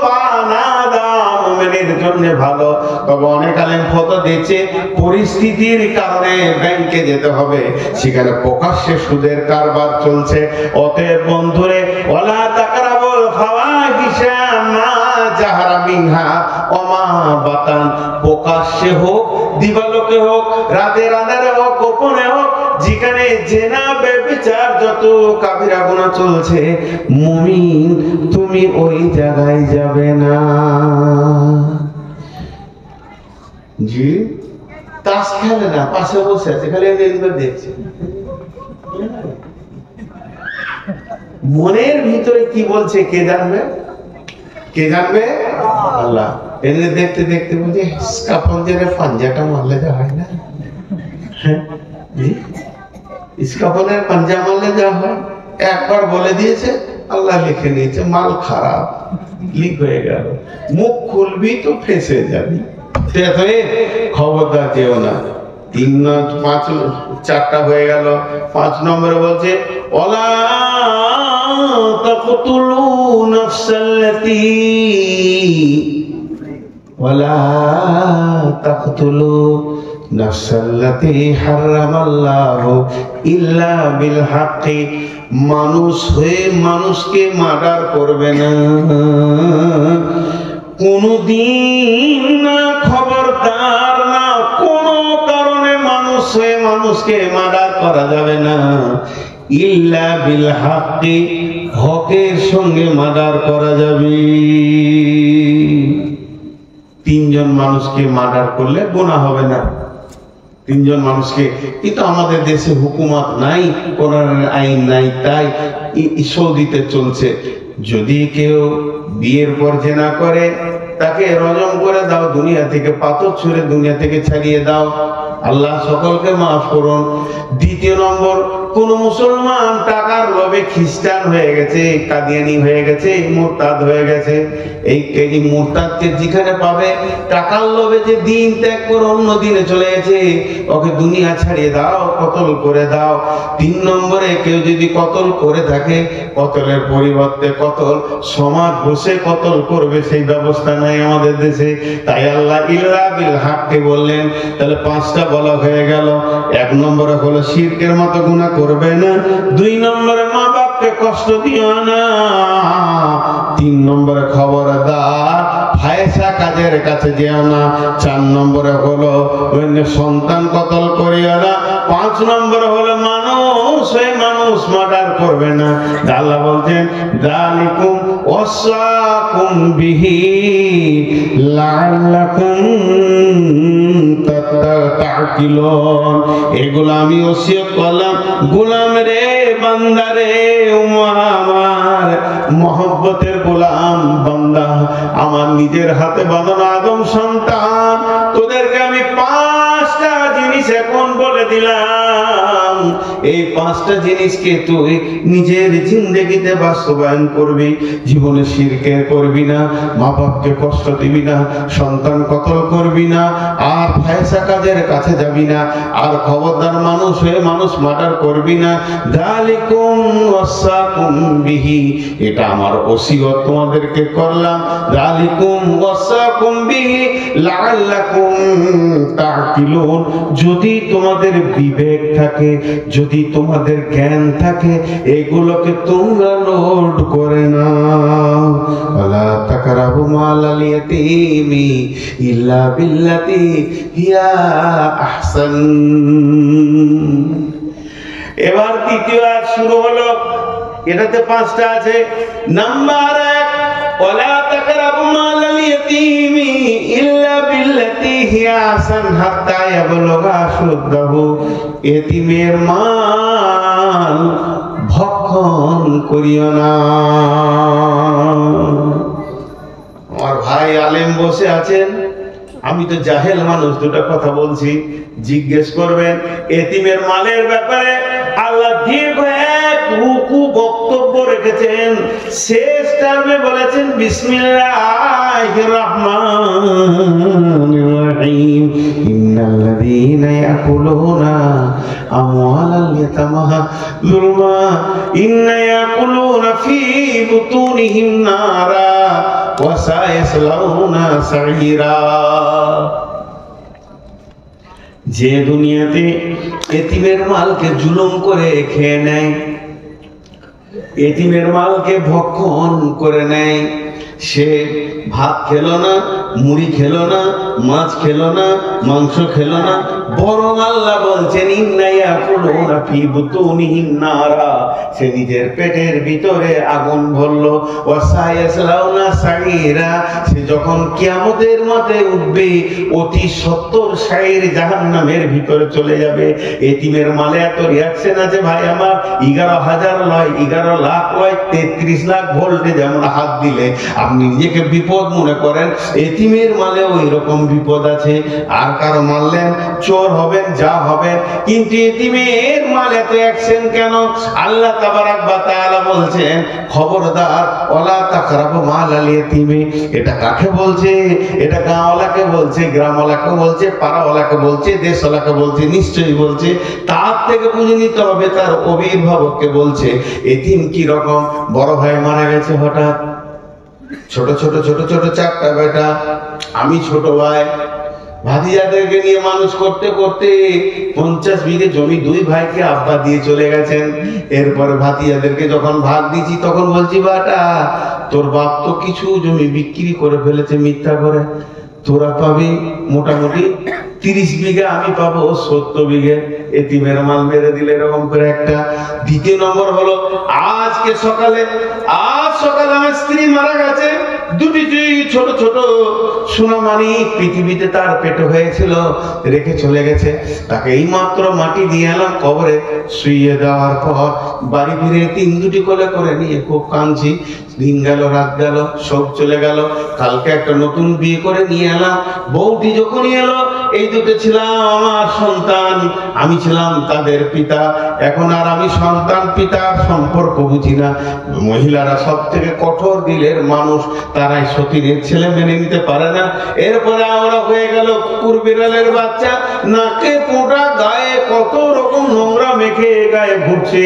পানা দাম মুমিনের জন্য ভালো। তবে অনেক আলেম ফতোয়া দিচ্ছে, পরিস্থিতির কারণে ব্যাংকে যেতে হবে, সেখানে প্রকাশ্যে সুদের কারবার চলছে। অতএব বন্ধুরে, ওয়ালা তাকরাবুল ফাওয়াহিশা মা জাহারা মিনহা ওয়া মা বাতান, প্রকাশ্যে হোক, দিবালোকে হোক, রাতের আঁধারে হোক, গোপনে হোক, যেখানে জেনা, ব্যভিচার, যত কাবিরা গুনাহ চলছে, মুমিন তুমি ওই জায়গায় যাবে না। জি, তাস খেলে না, পাশে বসে আছে, খালি দেখছে। মনের ভিতরে কি বলছে কে জানবে? কে জানবে? আল্লাহ। এনে দেখতে দেখতে বলছে ইসকা পঞ্জরে পাঞ্জাটা মারলে যা হয় না, ইসকা পনের পাঞ্জা মারলে যা হয়, একবার বলে দিয়েছে, আল্লাহ লিখে নিয়েছে মাল খারাপ, লিক হয়ে গেল। মুখ খুলবি তো ফেঁসে যাবি, খবরদার যেও না। 4টা হয়ে গেল। 5 নম্বরে বলছে ওয়ালা তাকতুলু নাফসাল্লাতী ওয়ালা তাকতুলু নাফসাল্লাতী হারামাল্লাহু ইল্লা বিল হাক্কি। মানুষ হয়ে মানুষকে মার্ডার করবে না কোনদিন, না খবরদার না, কোনো কারণে মানুষ হয়ে মানুষকে মার্ডার করা যাবে না। ইল্লা বিল হাক্কি, হকের সঙ্গে মার্ডার করা যাবে। 3 জন মানুষকে মার্ডার করলে গুনাহ হবে না, 3 জন মানুষকে। কিন্তু আমাদের দেশে হুকুমত নাই, কোরআনের আইন নাই, তাই সৌদিতে চলছে যদি কেউ বিয়ের পর জেনা করে তাকে রজম করে দাও, দুনিয়া থেকে পাথর ছুঁড়ে দুনিয়া থেকে ছাড়িয়ে দাও। আল্লাহ সকলকে মাফ করুন। 2 নম্বর, কোন মুসলমান টাকার লোভে খ্রিস্টান হয়ে গেছে, কাদিয়ানি হয়ে গেছে, মুরতাদ হয়ে গেছে, এই মুরতাদকে যেখানে পাবে টাকার লোভে যে দিন ত্যাগ করে অন্য দিনে চলে গেছে, ওকে দুনিয়া ছাড়িয়ে দাও, কতল করে দাও। 3 নম্বরে, কেউ যদি কতল করে থাকে, কতলের পরিবর্তে কতল সমাজ বসে কতল করবে সেই ব্যবস্থা নাই আমাদের দেশে। তাই আল্লাহ ইল্লা বিল হাক্কি বললেন। তাহলে 5টা বলা হয়ে গেল। 1 নম্বরে হলো শিরকের মতো গুনাহ করবে না। 2 নম্বরে মা বাপকে কষ্ট দিও না। 3 নম্বরে খবরদার ফায়সা কাজের কাছে যেও না। 4 নম্বরে হলো সন্তান কতল করিও না। 5 নম্বরে হলো মানুষ হয়ে মানুষ মার্ডার করবে না। আল্লাহ বলছেন যালিকুম ওয়াসাকুম বিহি লাআল্লাকুম তাতাকিলুন। এগুলো আমি ওসিয়ত করলাম গোলাম রে, বান্দা রে, আমার মহব্বতের গোলাম বান্দা, আমার নিজের হাতে বাঁধানো আদম সন্তান, তোদেরকে আমি 5টা জিনিস এখন বলে দিলাম। এই 5টা জিনিসকে তুই নিজের জিন্দেগিতে বাস্তবায়ন করবি। জীবনে শিরকে করবি না, মা বাপকে কষ্ট দিবি না, সন্তান কতল করবি না, আর ফায়সা কাজের কাছে যাবি না, আর খবরদার মানুষ হয়ে মানুষ মার্ডার করবি না। যালিকুম ওয়াসাকুম বিহি, এটা আমার ওসিয়ত তোমাদেরকে করলাম। যালিকুম ওয়াসাকুম বিহি লাআল্লাকুম তাকিলুন। যদি তোমাদের বিবেক থাকে, যদি তোমাদের জ্ঞান থাকে, এগুলোকে তোমরা নোট করে নাও। ওয়ালা তাকরাবু মালাল ইয়াতীমি ইল্লা বিল্লাতি হিয়া আহসান। এবার 3য় আয়াত শুরু হলো। এটাতে 5টা আছে। নাম্বার 1, ওয়ালা তাকরাবু মালাল ইয়াতীমি ইল্লা বিল্লাতি হিয়া আহসান হাত্তা ইয়াবলুগা আশুদ্দাহু। এতিমের মাল ভক্ষণ করিও না। আমার ভাই আলেম বসে আছেন, আমি তো জাহেল মানুষ, 2টা কথা বলছি, জিজ্ঞেস করবেন। এতিমের মালের ব্যাপারে আল্লাহ দীর্ঘ এক রুকু বক্তব্য রেখেছেন। শেষ টার্মে বলেছেন বিসমিল্লাহির রহমানির রহিম, ইন্নাল্লাযীনা ইয়াকুলুনা আমওয়ালাল ইয়াতামা যুলমা ইন্না ইয়াকুলুনা ফী বুতুনিহিম নারা ওয়া সায়াসলাউনা সাঈরা। যে দুনিয়াতে এতিমের মালকে জুলুম করে খেয়ে নেয়, এতিমের মালকে ভক্ষণ করে নেয়, সে ভাত খেলো না, মুড়ি খেলো না, মাছ খেলো না, মাংস খেলো না, বরং আল্লাহ বলছেন ইন্না ইয়াকুলুনা ফি বুতুনিহিম নারা, সে নিজের পেটের ভিতরে আগুন ভরলো। ওয়া সায়াসলাউনা সাইরা, সে যখন কিয়ামতের মাঠে উঠবে অতি সত্তর সাইর জাহান্নামের ভিতরে চলে যাবে। এতিমের মালে এত রিয়াকশন আছে ভাই আমার, 11,000 লয়, 11 লাখ লয়, 33 লাখ ভোল্টে যেমন হাত দিলে আপনি নিজেকে বিপদ মনে করেন, এতিমের মালে ওই রকম বিপদ আছে। আর কারো মারলেন চোর হবেন যা হবেন, কিন্তু এতিমের মাল এত অ্যাকশন কেন? আল্লাহ তাবারাক ওয়া তাআলা বলছেন খবরদার ওয়ালা তাকরাবু মালাল ইয়াতিমি। এটা কাকে বলছে? এটা গাঁওয়ালাকে বলছে, গ্রামওয়ালাকে বলছে, পাড়াওয়ালাকে বলছে, দেশওয়ালাকে বলছে, নিশ্চয়ই বলছে। তার থেকে বুঝে নিতে হবে তার অভিভাবককে বলছে। এতিম কি রকম? বড় ভাই মারা গেছে হঠাৎ, ছোট ছোট ছোট ছোট 4টা বেটা, আমি ছোট ভাই, ভাতিজাদেরকে নিয়ে মানুষ করতে করতে 50 বিঘে জমি 2 ভাইকে আব্বা দিয়ে চলে গেছেন। এরপরে ভাতিজাদেরকে যখন ভাগ দিয়েছি তখন বলছি বাটা তোর বাপ তো কিছু জমি বিক্রি করে ফেলেছে মিথ্যা করে, তোরা পাবি মোটামুটি 30 বিঘা, আমি পাবো 70 বিঘে। এতিমের মাল মেরে দিলে এরকম করে একটা। দ্বিতীয় নম্বর হলো আজ সকালে আমার স্ত্রী মারা গেছে, 2টি ছোট ছোট সোনামানি পৃথিবীতে তার পেটে হয়েছিল, রেখে চলে গেছে। তাকে এই মাত্র মাটি দিয়ে এলাম কবরে শুইয়ে দেওয়ার পর বাড়ি ফিরে 2টি কোলে করে নিয়ে খুব কাঁদছি। দিন গেল, রাত গেল, সব চলে গেল। কালকে একটা নতুন বিয়ে করে নিয়ে এলাম। বউটি যখনই এলো, এই 2টো ছিলাম আমার সন্তান, আমি ছিলাম তাদের পিতা। এখন আর আমি সন্তান পিতার সম্পর্ক বুঝি না। মহিলারা সব থেকে কঠোর দিলের মানুষ, তারাই সতীনের ছেলে মেনে নিতে পারে না। এরপরে আমরা হয়ে গেল কুকুর বিড়ালের বাচ্চা, নাকে পোঁটা, গায়ে কত রকম নোংরা মেখে গায়ে ঘুরছে,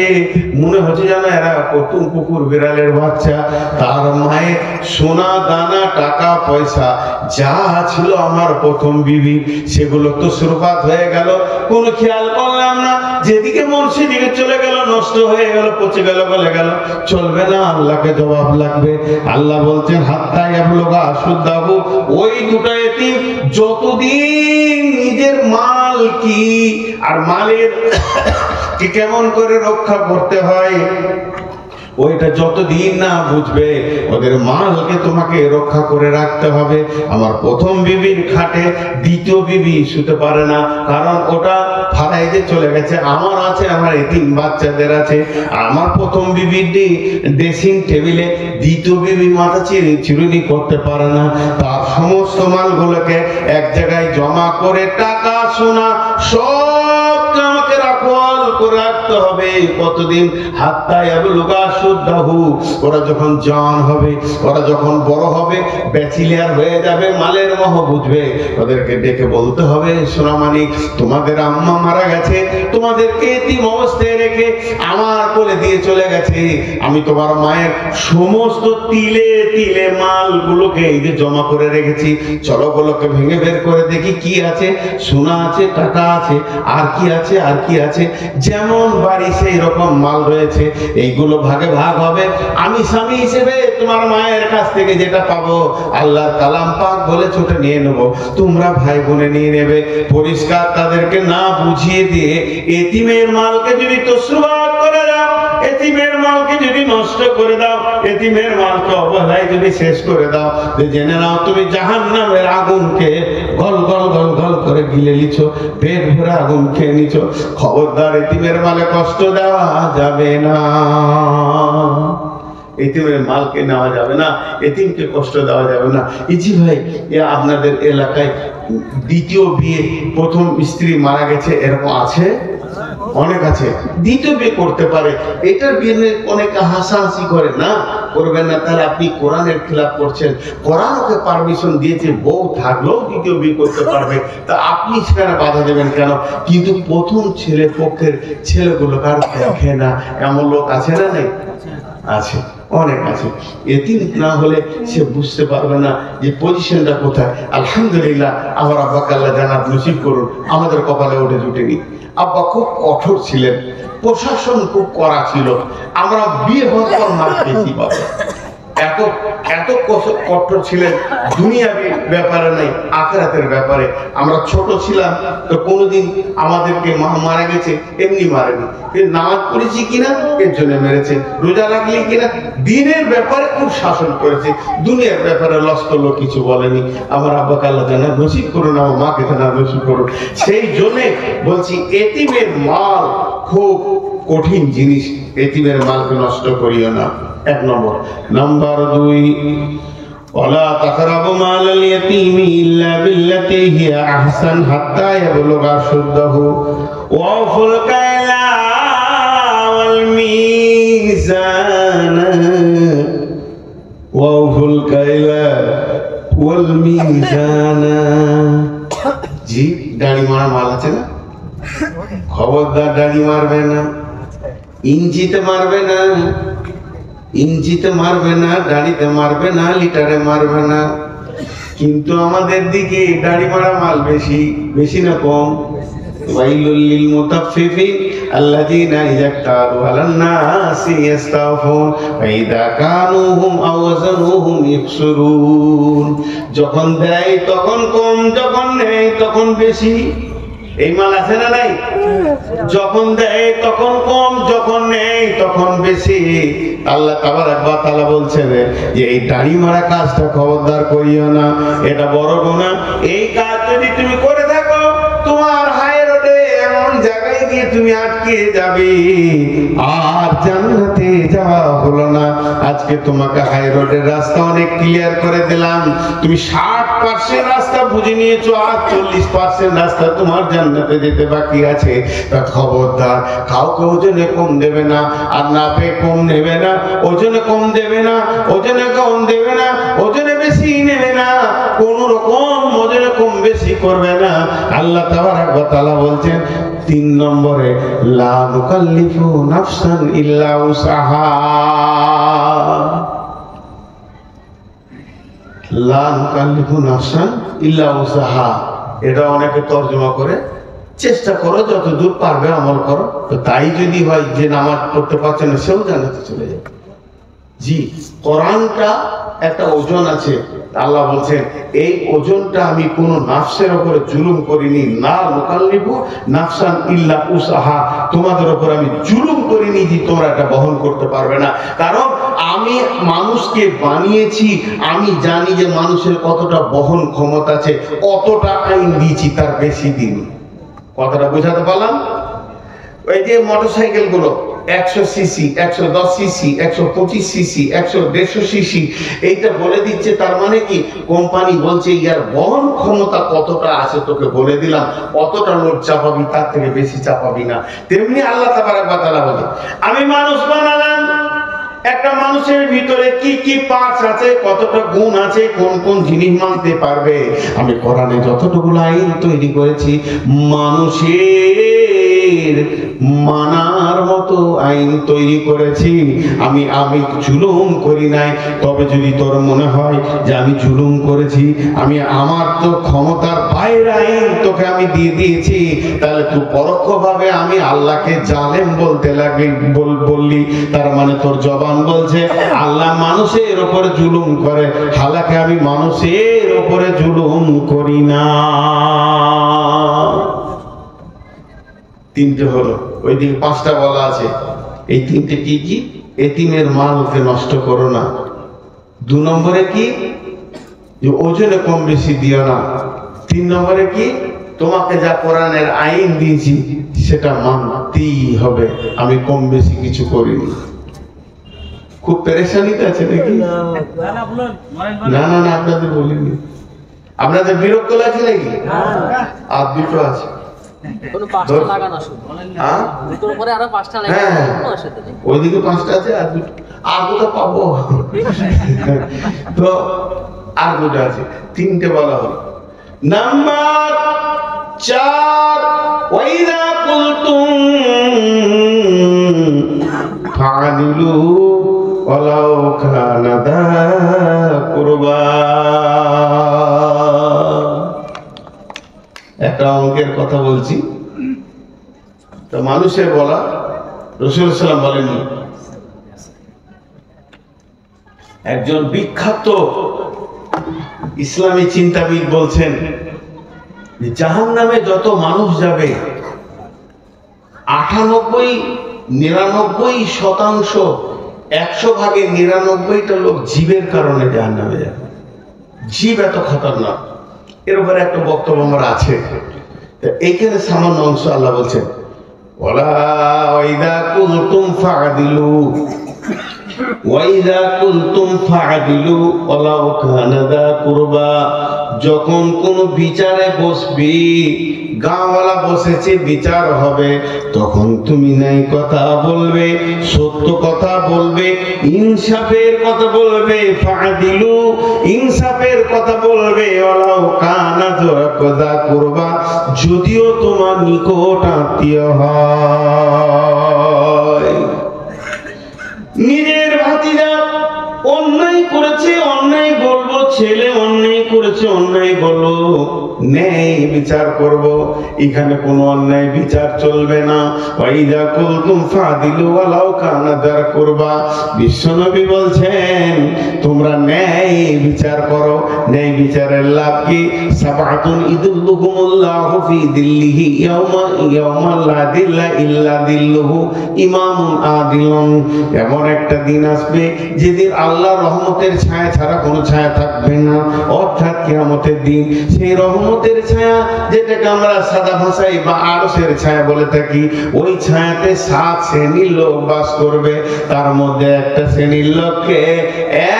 মনে হচ্ছে যেন এরা কত কুকুর বিড়ালের বাচ্চা। তার মায়ের সোনা দানা টাকা পয়সা যা ছিল আমার প্রথম বিবি, সেগুলো তো সুরপাত হয়ে গেল, কোনো খেয়াল করলাম না। যেদিকে মন সেদিকে চলে গেল, নষ্ট হয়ে গেল, পচে গেল, গলে গেল। চলবে না, আল্লাহকে জবাব লাগবে। আল্লাহ বলছেন হাত্তা ইয়াবলুগা আশুদ্দাহু, ওই 2টা এতিম যতদিন নিজের মাল কি আর মালের কি কেমন করে রক্ষা করতে হয় ওইটা যতদিন না বুঝবে, ওদের মালকে তোমাকে রক্ষা করে রাখতে হবে। আমার প্রথম বিবির খাটে দ্বিতীয় বিবি শুতে পারে না, কারণ ওটা ফারাই যে চলে গেছে। আমার আছে, আমার এতিম বাচ্চাদের আছে। আমার প্রথম বিবির ড্রেসিং টেবিলে দ্বিতীয় বিবি মাথা চিরুনি করতে পারে না। তার সমস্ত মালগুলোকে এক জায়গায় জমা করে টাকা সোনা সবকে আমাকে রাখল করে রাখতে হবে। কতদিন? হাত্তা ইয়াবলুগা আশুদ্দাহু। ওরা যখন জওয়ান হবে, ওরা যখন বড় হবে, ব্যাচেলিয়ার হয়ে যাবে, মালের মোহ বুঝবে, ওদেরকে ডেকে বলতে হবে সোনামানি তোমাদের আম্মা মারা গেছে, তোমাদেরকে এতিম অবস্থায় রেখে আমার কোলে দিয়ে চলে গেছে। আমি তোমার মায়ের সমস্ত তিলে তিলে মালগুলোকে এই যে জমা করে রেখেছি, চলো গুলোকে ভেঙে বের করে দেখি কি আছে। সোনা আছে, টাকা আছে, আর কি আছে, আর কি আছে। যেমন বাড়ি সেই রকম মাল রয়েছে, এইগুলো ভাগে ভাগ হবে। আমি স্বামী হিসেবে তোমার মায়ের কাছ থেকে যেটা পাবো আল্লাহর কালাম পাক বলে ছোট নিয়ে নেব, তোমরা ভাই বোনে নিয়ে নেবে। পরিষ্কার তাদেরকে না বুঝিয়ে দিয়ে এতিমের মালকে যদি তসরুবাদ করে দাও, এতিমের মালকে যদি নষ্ট করে দাও, এতিমের মালকে অবহেলায় যদি শেষ করে দাও, জেনে নাও তুমি জাহান্নামের আগুনকে গল গল গল গল করে গিলে নিছো, পেট ভরে আগুন খেয়ে নিছো। খবরদার, এতিমের মালে কষ্ট দেওয়া যাবে না, এতিমের মালকে নেওয়া যাবে না, এতিমকে কষ্ট দেওয়া যাবে না। ইজি ভাই, আপনাদের এলাকায় দ্বিতীয় বিয়ে প্রথম স্ত্রী মারা গেছে এরকম আছে? অনেক আছে। দ্বিতীয় বিয়ে করতে পারে, এটার বিয়ে অনেকে হাসাহাসি করে, না করবেন না, তাহলে আপনি কোরআনের খেলাফ করছেন। কোরআন ওকে পারমিশন দিয়েছে, বউ থাকলেও দ্বিতীয় বিয়ে করতে পারবে, তা আপনি সেখানে বাধা দেবেন কেন? কিন্তু প্রথম ছেলে পক্ষের ছেলেগুলো কার দেখে না, এমন লোক আছে না? নেই? আছে, অনেক আছে। এতিম না হলে সে বুঝতে পারবে না যে পজিশনটা কোথায়। আলহামদুলিল্লাহ, আমার আব্বাকে আল্লাহ জান্নাত নসিব করুন, আমাদের কপালে ওঠে জুটেনি। আব্বা খুব কঠোর ছিলেন, প্রশাসন খুব কড়া ছিল। আমরা বিয়ে হওয়ার পর মার খেয়েছি বাবা, এত এত কঠোর ছিলেন, দুনিয়াবি ব্যাপারে নাই, আখিরাতের ব্যাপারে। আমরা ছোট ছিলাম তো কোনোদিন আমাদেরকে মারা গেছে এমনি মারেনি, নামাজ পড়েছি কিনা এর জন্য মেরেছে, রোজা রাখলি কিনা, দিনের ব্যাপারে খুব শাসন করেছে, দুনিয়ার ব্যাপারে লস্কলো কিছু বলেনি। আমার আব্বাকে আল্লাহ জানা নসিব করুন, আমার মাকে জানা নসিব করুন। সেই জন্য বলছি এতিমের মাল খুব কঠিন জিনিস, এতিমের মালকে নষ্ট করিও না। এক নম্বর। নাম্বার 2, ওয়ালা তাকরাবু মালাল ইয়াতীমি ইল্লা বিল্লাতী হিয়া আহসান হাত্তা ইয়াবলুগা শুদ্দাহু ওয়াফুল কাইলা ওয়াল মিজান ওয়াফুল কাইলা ওয়াল মিজান। জি, দাড়ি মারা মাল আছে না, খবরদার দাড়ি মারবে না, ইঞ্চিতে মারবে না, ইঞ্চিতে মারবে না, দাড়িতে মারবে না, লিটারে মারবে না। কিন্তু আমাদের দিকে দাড়ি মারা মাল বেশি, বেশি না কম? ওয়াইলুল লিল মুতাফফিফিন আল্লাযীনা ইযা ক্তালু আলান নাসি ইস্তাওফুন ওয়া ইযা কানুহুম আও ওয়াজানুহুম ইখসুরুন। যখন দেয় তখন কম, যখন নেয় তখন বেশি। এই মাল আছে না নাই? যখন দেয় তখন কম, যখন নেয় তখন বেশি। আল্লাহ তাবারাক ওয়া তাআলা বলছেন যে এই দাড়ি মারা কাজটা খবরদার করিও না, এটা বড় গুনাহ। এই কাজ যদি তুমি করে থাকো, তোমার হায় রোডে এমন জায়গায় গিয়ে তুমি আটকে যাবে, আর জান্নাতে যাওয়া হলো না। আজকে তোমাকে হাই রোডের রাস্তা অনেক ক্লিয়ার করে দিলাম, তুমি 60% রাস্তা বুঝে নিয়েছো, আর 40% রাস্তা তোমার জান্নাতে যেতে বাকি আছে। তা খবরদার, কাউকে ওজনে কম দেবে না, আর নাপে কম নেবে না, ওজনে কম দেবে না, ওজনে কম দেবে না, ওজনে বেশি নেবে না, কোন রকম ওজনে কম বেশি করবে না। আল্লাহ তাবারাক ওয়া তাআলা বলছেন 3 নম্বরে, লা নুকাল্লিফু নাফসান ইল্লা উসাহা। লা নুকাল্লিফু নাফসান ইল্লা উসাহা, এটা অনেকে তরজমা করে চেষ্টা করো, যতদূর পারবে আমল করো। তো তাই যদি হয় যে নামাজ পড়তে পারছে না সেও জান্নাতে চলে যাবে। জি, কোরআনটা একটা ওজন আছে। আল্লাহ বলছেন এই ওজনটা আমি কোন নাফসের উপরে জুলুম করিনি, না মুকাল্লিফু নাফসান ইল্লা উসাহা, তোমাদের উপর আমি জুলুম করিনি যে তোমরা এটা বহন করতে পারবে না। কারণ আমি মানুষকে বানিয়েছি, আমি জানি যে মানুষের কতটা বহন ক্ষমতা আছে, অতটা আইন দিয়েছি, তার বেশি দিন। কথাটা বোঝাতে পারলাম? ওই যে মোটরসাইকেল গুলো 100 সিসি, 110 সিসি, 125 সিসি, 150 সিসি, এইটা বলে দিচ্ছে। তার মানে কি, কোম্পানি বলছে ইয়ার বহন ক্ষমতা কতটা আছে তোকে বলে দিলাম, অতটা লোড চাপাবি, তার থেকে বেশি চাপাবি না। তেমনি আল্লাহ তাবারাক ওয়া তাআলা বলে আমি মানুষ বানালাম, একটা মানুষের ভিতরে কি কি পার্টস আছে, কতটা গুণ আছে, কোন কোন জিনিস মানতে পারবে। আমি কোরআনে যতটুকু আইন তৈরি করেছি মানুষের মানার মতো আইন তৈরি করেছি, আমি জুলুম করি নাই। তবে যদি তোর মনে হয় যে আমি জুলুম করেছি, আমি আমার তো ক্ষমতার বাইরে আইন তোকে আমি দিয়ে দিয়েছি, তাহলে তুই পরোক্ষভাবে আমি আল্লাহকে জালেম বলতে লাগলি, বললি। তার মানে তোর জবান বলছে আল্লাহ মানুষের উপরে জুলুম করে, হালাকে আমি মানুষের উপরে জুলুম করি না। 3টে হলো, ওইদিকে 5টা বলা আছে। এই 3টে কি কি? এতিমের মালকে নষ্ট করো না। 2 নম্বরে কি? যে ওজনে কম বেশি দিও না। 3 নম্বরে কি? তোমাকে যা কোরআনের আইন দিয়েছি সেটা মানতেই হবে, আমি কম বেশি কিছু করিনি। খুব পেরেশানিতে আছে নাকি? না না না, আপনাদের বলিনি। আপনাদের বিরক্ত লাগছে নাকি? আর 2টো আছে, ওইদিকে 5টা আছে, আর 2টা পাবো। তো আর 2টা আছে, 3টে বলা হলো। নাম্বার 4, ওয়াইদা কুলতুম ফাদিলু ওয়ালাউ কানা দা কুরবা। একটা অঙ্কের কথা বলছি, তো মানুষের বলা, রাসূল সাল্লাল্লাহু আলাইহি ওয়াসাল্লাম বলেননি একজন বিখ্যাত ইসলামী চিন্তাবিদ বলছেন যে জাহান্নামে যত মানুষ যাবে 98-99% 100 ভাগে 99টা লোক জীবের কারণে জাহান্নামে যাবে। জীব এত খতরনাক। এর উপরে একটা বক্তব্য আমার আছে, এইখানে সামান্য অংশ আল্লাহ বলছেন ওয়ালা ওয়াইদা কুনতুম ফাআদিলু ওয়াইদা কুনতুম ফাআদিলু ওয়ালাউ কানা দা কুরবা। যখন কোন বিচারে বসবি, গাঁওয়ালা বসেছে বিচার হবে, তখন তুমি ন্যায় কথা বলবে, সত্য কথা বলবে, ইনসাফের কথা বলবে। ফাআদিলু, ইনসাফের কথা বলবে। ওয়ালাউ কানা দা কুরবা, যদিও তোমার নিকট আত্মীয় হয়। নিজের ভাতিজা অন্যায় করেছে, অন্যায় বলবো, ছেলে অন্যায় করেছে, অন্যায় বলো, ন্যায় বিচার করব। এখানে কোনো অন্যায় বিচার চলবে না। ওয়াইদা কুলতুম ফাদিলু ওয়ালাউ কানা দা কুরবা। বিশ্বনবী বলছেন তোমরা ন্যায় বিচার করো। ন্যায় বিচারের লাভ কি? সাবাতুন ইদুল্লুহুমুল্লাহু ফি দিল্লিহি ইয়াওমা লা দিল্লা ইল্লা দিল্লুহু ইমামুন আদিলুন। এমন একটা দিন আসবে যেদিন আল্লাহর রহমতের ছায়া ছাড়া কোনো ছায়া থাকবে না, অর্থাৎ কিয়ামতের দিন। সেই রহমতের ছায়া যেটাকে আমরা সাদা ভাষায় বা আরশের ছায়া বলে থাকি, ওই ছায়াতে 7 শ্রেণীর লোক বাস করবে। তার মধ্যে একটা শ্রেণীর লোককে,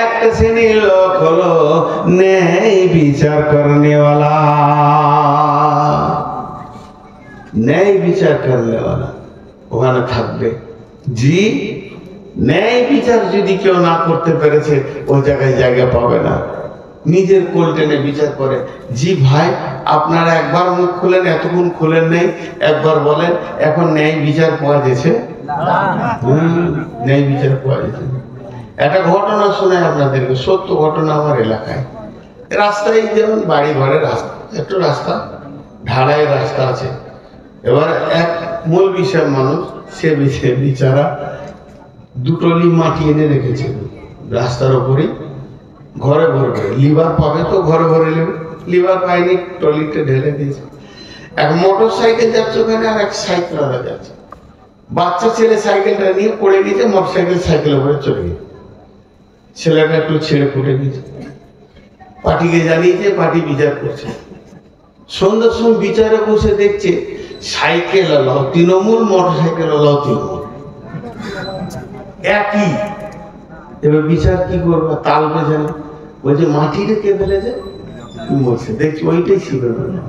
একটা শ্রেণীর লোক হলো ন্যায় বিচার করনেওয়ালা। ন্যায় বিচার করনেওয়ালা ওখানে থাকবে। জি, ন্যায় বিচার যদি কেউ না করতে পেরেছে ওই জায়গায় জায়গা পাবে না। নিজের কোল টেনে বিচার করে। জি ভাই, আপনারা একবার মুখ খুলেন, এতক্ষণ খুলেন নেই, একবার বলেন এখন ন্যায় বিচার পাওয়া গেছে? ন্যায় বিচার পাওয়া গেছে। একটা ঘটনা শোনায় আপনাদেরকে, সত্য ঘটনা। আমার এলাকায় রাস্তায়, যেমন বাড়ি ঘরের রাস্তা, একটু রাস্তা ঢালাই রাস্তা আছে। এবার এক মৌলবি সাহেব মানুষ, সে বিচারা 2 টলি মাটি এনে রেখেছে রাস্তার উপরে। ঘরে ভরবে, লিভার পাবে তো ঘরে ভরে নেবে, লিভার পায়নি, টলিতে ঢেলে দিয়েছে। এক মোটর সাইকেল যাচ্ছে ওখানে, আর এক সাইকেলওয়ালা যাচ্ছে। বাচ্চা ছেলে সাইকেলটা নিয়ে পড়ে গেছে, মোটর সাইকেলের উপরে চলে গেছে। ছেলেটা একটু ছেড়ে ফুটে গেছে। পার্টিকে জানিয়েছে, পার্টি বিচার করছে। সন্ধ্যার সময় বিচারে বসে দেখছে সাইকেল আলাও তৃণমূল, মোটর সাইকেল আলাও তৃণমূল, একই। এবার বিচার কি করবো, তাল বেঁধে না। বলছে মাটিটা কে ফেলেছে? বলছে দেখছি ওইটাই শিবের বেলা।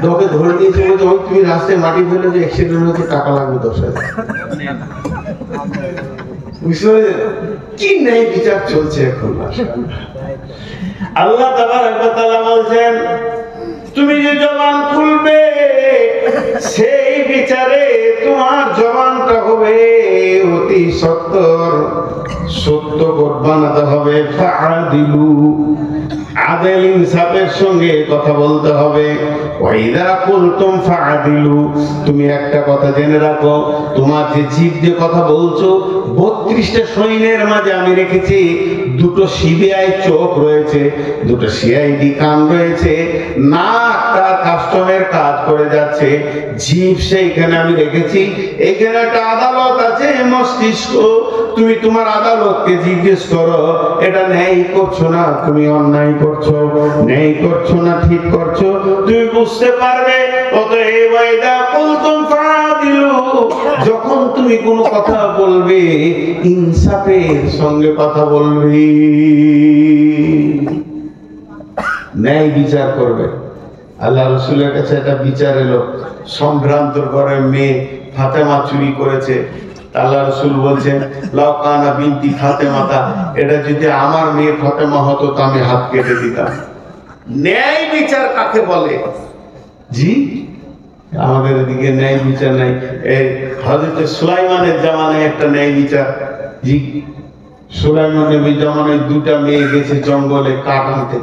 তোকে ধরে দিয়েছে, বলছে ওই তুমি রাস্তায় মাটি ফেলেছে, অ্যাক্সিডেন্ট হচ্ছে, টাকা লাগবে 10,000। বুঝতে কি ন্যায় বিচার চলছে এখন। আল্লাহ তাবারক ওয়া তাআলা বলছেন তুমি যে জবান খুলবে, সেই বিচারে তোমার জবানটা হবে অতি সত্তর, সত্য কোট বানাতে হবে। ফাআদিলু, আদেল ইনসাফের সঙ্গে কথা বলতে হবে। ওয়াইদা কুলতুম ফাআদিলু, তুমি একটা কথা জেনে রাখো, তোমার যে জিভ যে কথা বলছো, 32টা সৈন্যের মাঝে আমি রেখেছি 2টো সিবিআই চোখ রয়েছে, 2টো সিআইডি কান রয়েছে, নাকটা কাস্টমের কাজ করে যাচ্ছে, জিভ সেইখানে আমি রেখেছি। এখানে একটা আদালত আছে, মস্তিষ্ক। তুমি তোমার আদালতকে জিজ্ঞেস করো এটা ন্যায় করছো না, তুমি অন্যায় করছো, ন্যায় করছো না ঠিক করছো, তুমি বুঝতে পারবে। অতএব ওয়াইদা কুলতুম ফাআদিলু, যখন তুমি কোনো কথা বলবে ইনসাফের সঙ্গে কথা বলবে, ন্যায় বিচার করবে। আল্লাহ রাসূলের কাছে একটা বিচার এলো, সম্ভ্রান্ত ঘরের মেয়ে ফাতেমা চুরি করেছে। আল্লাহ রাসূল বলছেন লাউ কানা বিনতি ফাতেমাতা, এটা যদি আমার মেয়ে ফাতেমা হতো তো আমি হাত কেটে দিতাম। ন্যায় বিচার কাকে বলে? জি, আমাদের এদিকে ন্যায় বিচার নাই। এই হযরত সুলাইমানের জামানায় একটা ন্যায় বিচার। জি, সুলাইমানের জামানায় 2টা মেয়ে গেছে জঙ্গলে কাঠ আনতে,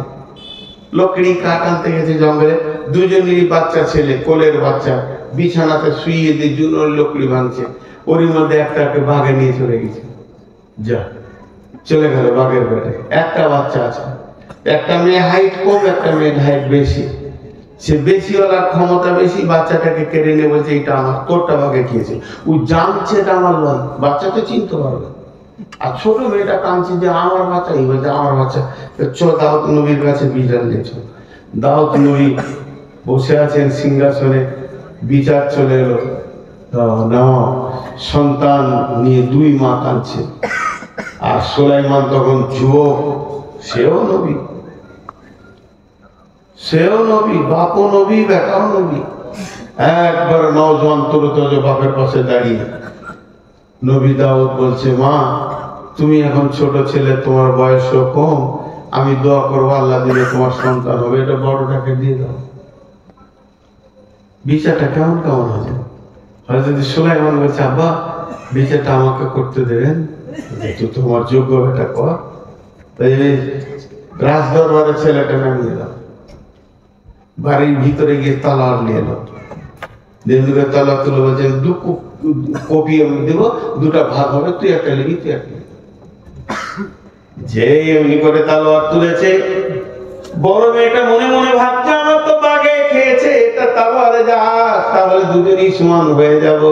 লকড়ি কাঠ আনতে গেছে জঙ্গলে। দুজনেরই বাচ্চা ছেলে, কোলের বাচ্চা, বিছানাতে শুইয়ে দিয়ে জুনোর লকড়ি ভাঙছে। ওর মধ্যে একটাকে ভাগে নিয়ে চলে গেছে। যা, চলে গেল বাঘের পেটে। একটা বাচ্চা আছে, একটা মেয়ে হাইট কম, একটা মেয়ের হাইট বেশি। সে বেশিওয়ালার ক্ষমতা বেশি, বাচ্চাটাকে কেড়ে নিয়ে বলছে এটা আমার, তোরটা বাঘে খেয়েছে। ও জানছে এটা আমার নয়, বাচ্চা তো চিনতে পারবে। আর ছোট মেয়েটা কাঁদছে যে আমার বাচ্চা, এই বলছে আমার বাচ্চা। দাউদ নবীর কাছে বিচার নিয়েছ। দাউদ নবী বসে আছেন সিংহাসনে, বিচার চলে এলো। না, সন্তান নিয়ে দুই মা কাঁদছে। আর সুলাইমান তখন যুবক, সেও নবী, বাপও নবী, বেটাও নবী। একবার নওজোয়ান তরুতজ বাপের পাশে দাঁড়িয়ে নবী দাউদ বলছে, মা তুমি এখন ছোট ছেলে, তোমার বয়সও কম, আমি দোয়া করবো আল্লাহ দিলে তোমার সন্তান হবে, এটা বড়টাকে দিয়ে দাও। বিচারটা কেমন কেমন হয়েছে? হযরত সুলাইমান বলছে, আব্বা বিচারটা আমাকে করতে দেবেন, তোমার যোগ্য এটা কর। রাজ দরবারের ছেলেটা নামিয়ে দাও। বাড়ির ভিতরে গিয়ে তলোয়ার নিয়ে এলো। তলোয়ার তুলে বলছেন, দু কপি আমি দেবো, দুটা ভাগ হবে, তুই একটা লিবি, তুই একটা। যে এমনি করে তলোয়ার তুলেছে, বড় মেয়েটা মনে মনে ভাবছে আমার তো বাঘে খেয়েছে, এটা তলোয়ারে যা, তাহলে দুজনই সমান হয়ে যাব।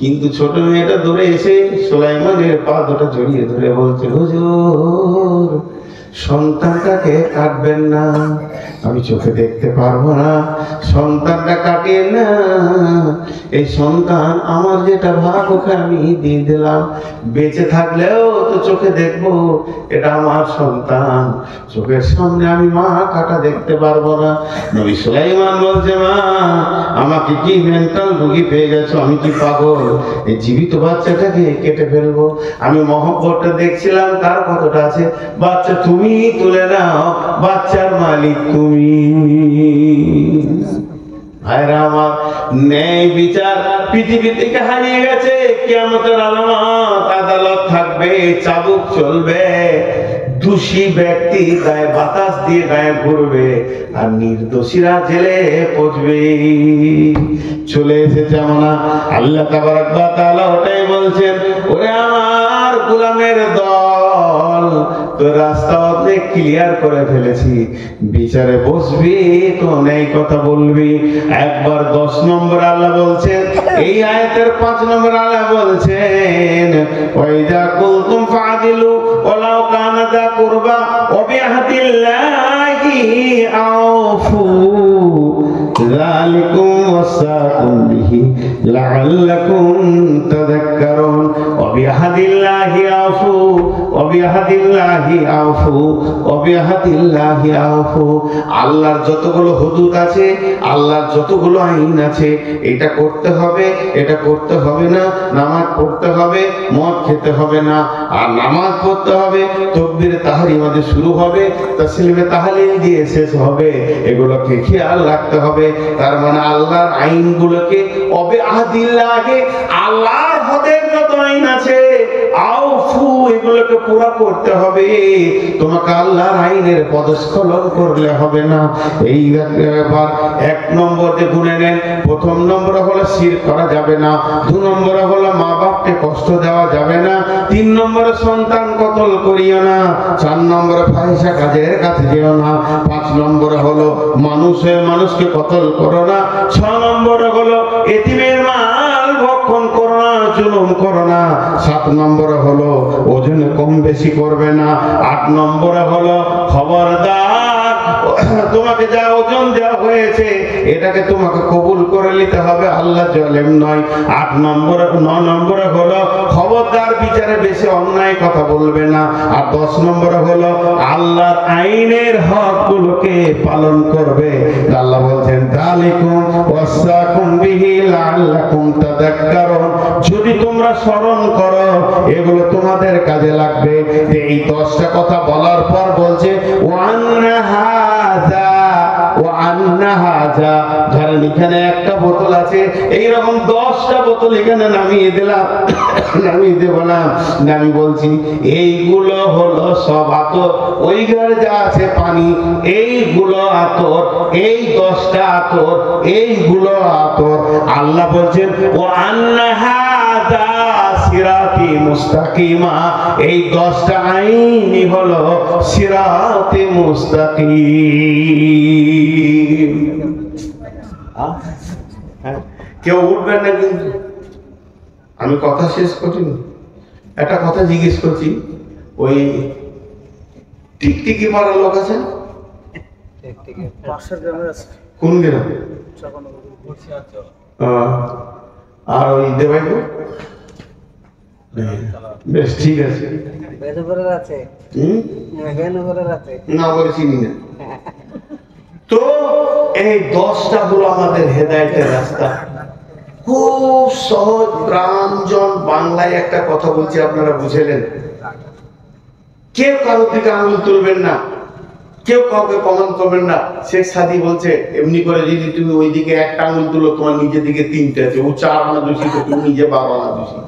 কিন্তু ছোট মেয়েটা দৌড়ে এসে সুলাইমানের পা দুটো জড়িয়ে ধরে বলছে, হুজুর সন্তানটাকে কাটবেন না, আমি চোখে দেখতে পারবো না, সন্তানটা কাটিয়ে না, এই সন্তান আমার যেটা ভাগ ওকে আমি দিয়ে দিলাম, বেঁচে থাকলেও তো চোখে দেখবো এটা আমার সন্তান, চোখের সামনে আমি মা কাটা দেখতে পারবো না। নবী সুলাইমান বলছে, মা আমাকে কি মেন্টাল রোগী পেয়ে গেছো, আমি কি পাগল, এই জীবিত বাচ্চাটাকে কেটে ফেলবো? আমি মহব্বতটা দেখছিলাম কার কতটা আছে, বাচ্চা তুমি তুলে নাও, বাচ্চার মালিক তুমি। ভাইরা আমার, ন্যায় বিচার পৃথিবী থেকে হারিয়ে গেছে। কিয়ামতের আলামত, আদালত থাকবে, চাবুক চলবে, দোষী ব্যক্তি গায়ে বাতাস দিয়ে গায়ে ঘুরবে, আর নির্দোষীরা জেলে পচবে। চলে এসেছে আমরা, আল্লাহ তাবারাক ওয়া তাআলা ওটাই বলছেন, ওরে আমার গোলামের দল, তো রাস্তা অনেক ক্লিয়ার করে ফেলেছি, বিচারে বসবি তো অনেক কথা বলবি। একবার 10 নম্বর আল্লাহ বলছেন, এই আয়াতের 5 নম্বর আল্লাহ বলছেন, ওয়াইদা কুলতুম ফাদিলু ওয়ালাউ কানা দা কুরবা ওয়া বিআহদিল্লাহি আউফু যালিকুম ওয়াসাকুম বিহি লাআল্লাকুম তাযাক্কারুন ওয়া বিআহদিল্লাহি আউফু ওয়া বিআহদিল্লাহি আউফু ওয়া বিআহদিল্লাহি আউফু। আল্লাহর যতগুলো হুদুদ আছে, আল্লাহর যতগুলো আইন আছে, এটা করতে হবে, এটা করতে হবে না, নামাজ পড়তে হবে, মদ খেতে হবে না, আর নামাজ পড়তে হবে, তাকবীরে তাহরিমা দিয়ে শুরু হবে, তাসলিমে তাহলিল দিয়ে শেষ হবে, এগুলোকে খেয়াল রাখতে হবে। তার মানে আল্লাহর আইনগুলোকে অবিআহদিল্লাহি, আল্লাহর হদের যত আইন আছে, আউফু, এগুলোকে পুরো করতে হবে। তোমাকে আল্লাহর আইনের পদস্খলন করলে হবে না। এই এবার 1 নম্বরে গুনে নেন। প্রথম নম্বরে হলো শিরক করা যাবে না, 2 নম্বরে হলো মা বাপকে কষ্ট দেওয়া যাবে না, 3 নম্বরে সন্তান কতল করিও না, 4 নম্বরে ফাহিশা কাজের কাছে যেও না, 5 নম্বরে হলো মানুষকে কতল করো না, 6 নম্বরে হলো এতিমের মাল ভক্ষণ করো না, জুলুম করো না, 7 নম্বরে হলো ওজনে কম বেশি করবে না, 8 নম্বরে হলো খবরদার তোমাকে যা ওজন দেওয়া হয়েছে এটাকে তোমাকে কবুল করে নিতে হবে, আল্লাহ জালেম নয়। 8 নম্বরে 9 নম্বরে হলো খবরদার বিচারে বেশি অন্যায় কথা বলবে না, আর 10 নম্বরে হলো আল্লাহর আইনের হকগুলোকে পালন করবে। আল্লাহ বলছেন, যালিকুম ওয়াসাকুম বিহি লাআল্লাকুম তাযাক্কারুন, যদি তোমরা স্মরণ করো এগুলো তোমাদের কাজে লাগবে। এই 10টা কথা বলার পর বলছে, ওয়ান্না হাযা ওয়ান্না হাযা, ধরেন এখানে একটা বোতল আছে, এইরকম 10টা বোতল এখানে নামিয়ে দিলাম, নামিয়ে দেব না, আমি বলছি এইগুলো হলো সব আতর, ওই ঘরে যা আছে পানি, এইগুলো আতর, এই 10টা আতর, এইগুলো আতর। আল্লাহ বলছেন, ওয়ান্না হাযা সিরাতি মুস্তাকিমা, এই 10টা আইনই হলো সিরাতে মুস্তাকিম। কেউ উঠবেন না কিন্তু, আমি কথা শেষ করিনি। একটা কথা জিজ্ঞেস করছি, ওই টিকটিকি মারা লোক আছে কোন গ্রামে? আর ওই দেবাইপুর, বেশ ঠিক আছে। না বলে চিনি না। তো এই 10টা হলো আমাদের হেদায়েতের রাস্তা। খুব সহজ প্রাঞ্জল বাংলায় একটা কথা বলছি, আপনারা বুঝলেন। কেউ কারোর দিকে আঙুল তুলবেন না, কেউ কাউকে কমেন্ট করবেন না। শেখ সাদি বলছে এমনি করে যদি তুমি ওইদিকে একটা আঙুল তুলো, তোমার নিজের দিকে 3টে আছে, ও 4 আনা দোষী, তো তুমি নিজে 12 আনা দোষী।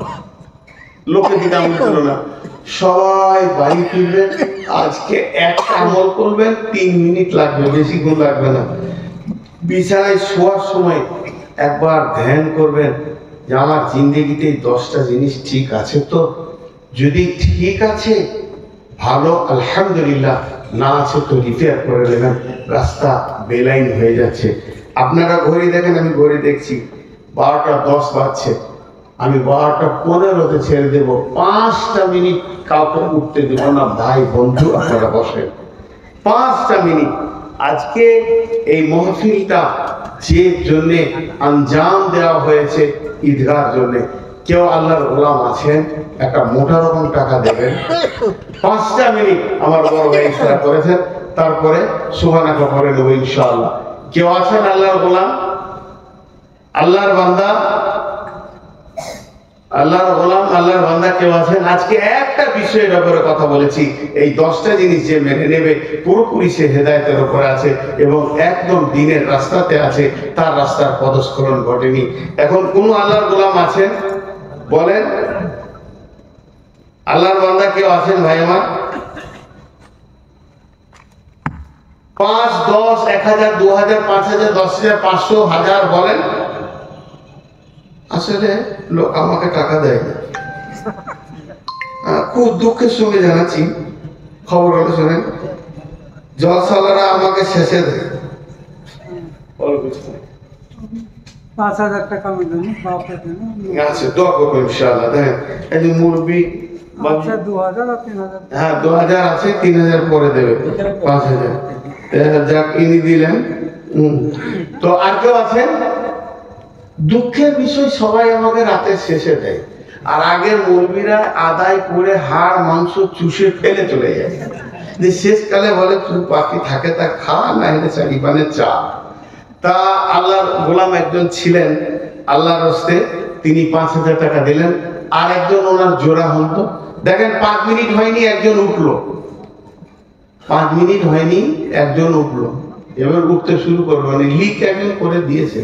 লোকের দিকে আঙুল তুলো না, সবাই বাড়ি ফিরবেন। আজকে একটা আমল করবেন, 3 মিনিট লাগবে, বেশিক্ষণ লাগবে না। বিছানায় শোয়ার সময় একবার ধ্যান করবেন যে আমার জিন্দগিতে এই 10টা জিনিস ঠিক আছে তো। যদি ঠিক আছে ভালো, আলহামদুলিল্লাহ, না আছে তো রিপেয়ার করে নেবেন। রাস্তা বেলাইন হয়ে যাচ্ছে। আপনারা ঘড়ি দেখেন, আমি ঘড়ি দেখছি 12টা 10 বাজছে। আমি 12টা 15-তে ছেড়ে দেবো। 5টা মিনিট কাউকে উঠতে দেব না। ভাই বন্ধু আপনারা বসেন, 5টা মিনিট। আজকে এই মাহফিলটা যে জন্যে আঞ্জাম দেওয়া হয়েছে, ঈদগার জন্যে, কেউ আল্লাহর গোলাম আছেন, একটা মোটা রকম টাকা দেবেন। 5টা মিনিট আমার বড় ভাই ইশারা করেছেন, তারপরে সুবহানাল্লাহ পড়ে নেব ইনশাআল্লাহ। কেউ আছেন আল্লাহর গোলাম, আল্লাহর বান্দা, আল্লাহর গোলাম, আল্লাহর বান্দা কেউ আছেন? আজকে একটা বিষয়ের ব্যাপারে কথা বলেছি, এই 10টা জিনিস যে মেনে নেবে পুরোপুরি সে হেদায়েতের উপরে আছে এবং একদম দ্বীনের রাস্তাতে আছে, তার রাস্তার পদস্খলন ঘটেনি। এখন কোন আল্লাহর গোলাম আছেন বলেন? আল্লাহর বান্দা কেউ আছেন ভাই আমার? 5, 10, 1000, 2000, 5000, 10000, 500, 1000 বলেন। আসলে লোক আমাকে টাকা দেয় না, খুব দুঃখের সঙ্গে জানাচ্ছি। খবর হলে শোনেন, জলসালারা আমাকে শেষে দেয় 5000 টাকা আচ্ছা, দোয়া করবো ইনশাআল্লাহ। দেখেন এই যে মুরব্বী, 2000 আর 3000, হ্যাঁ 2000 আছে, 3000 পরে দেবে, 5000 যাক ইনি দিলেন। তো আর কেউ আছেন? দুঃখের বিষয়, সবাই আমাকে রাতের শেষে দেয়, আর আগের মুরব্বীরা আদায় করে হাড় মাংস চুষে ফেলে চলে যায়। যে শেষকালে বলে তুই বাকি থাকে তা খা, না হলে চারি পানে চা। তা আল্লাহর গোলাম একজন ছিলেন, আল্লাহর হস্তে তিনি 5000 টাকা দিলেন। আর একজন ওনার জোড়া হন তো, দেখেন 5 মিনিট হয়নি একজন উঠলো, 5 মিনিট হয়নি একজন উঠলো। এবার উঠতে শুরু করবো, লিক একজন করে দিয়েছে,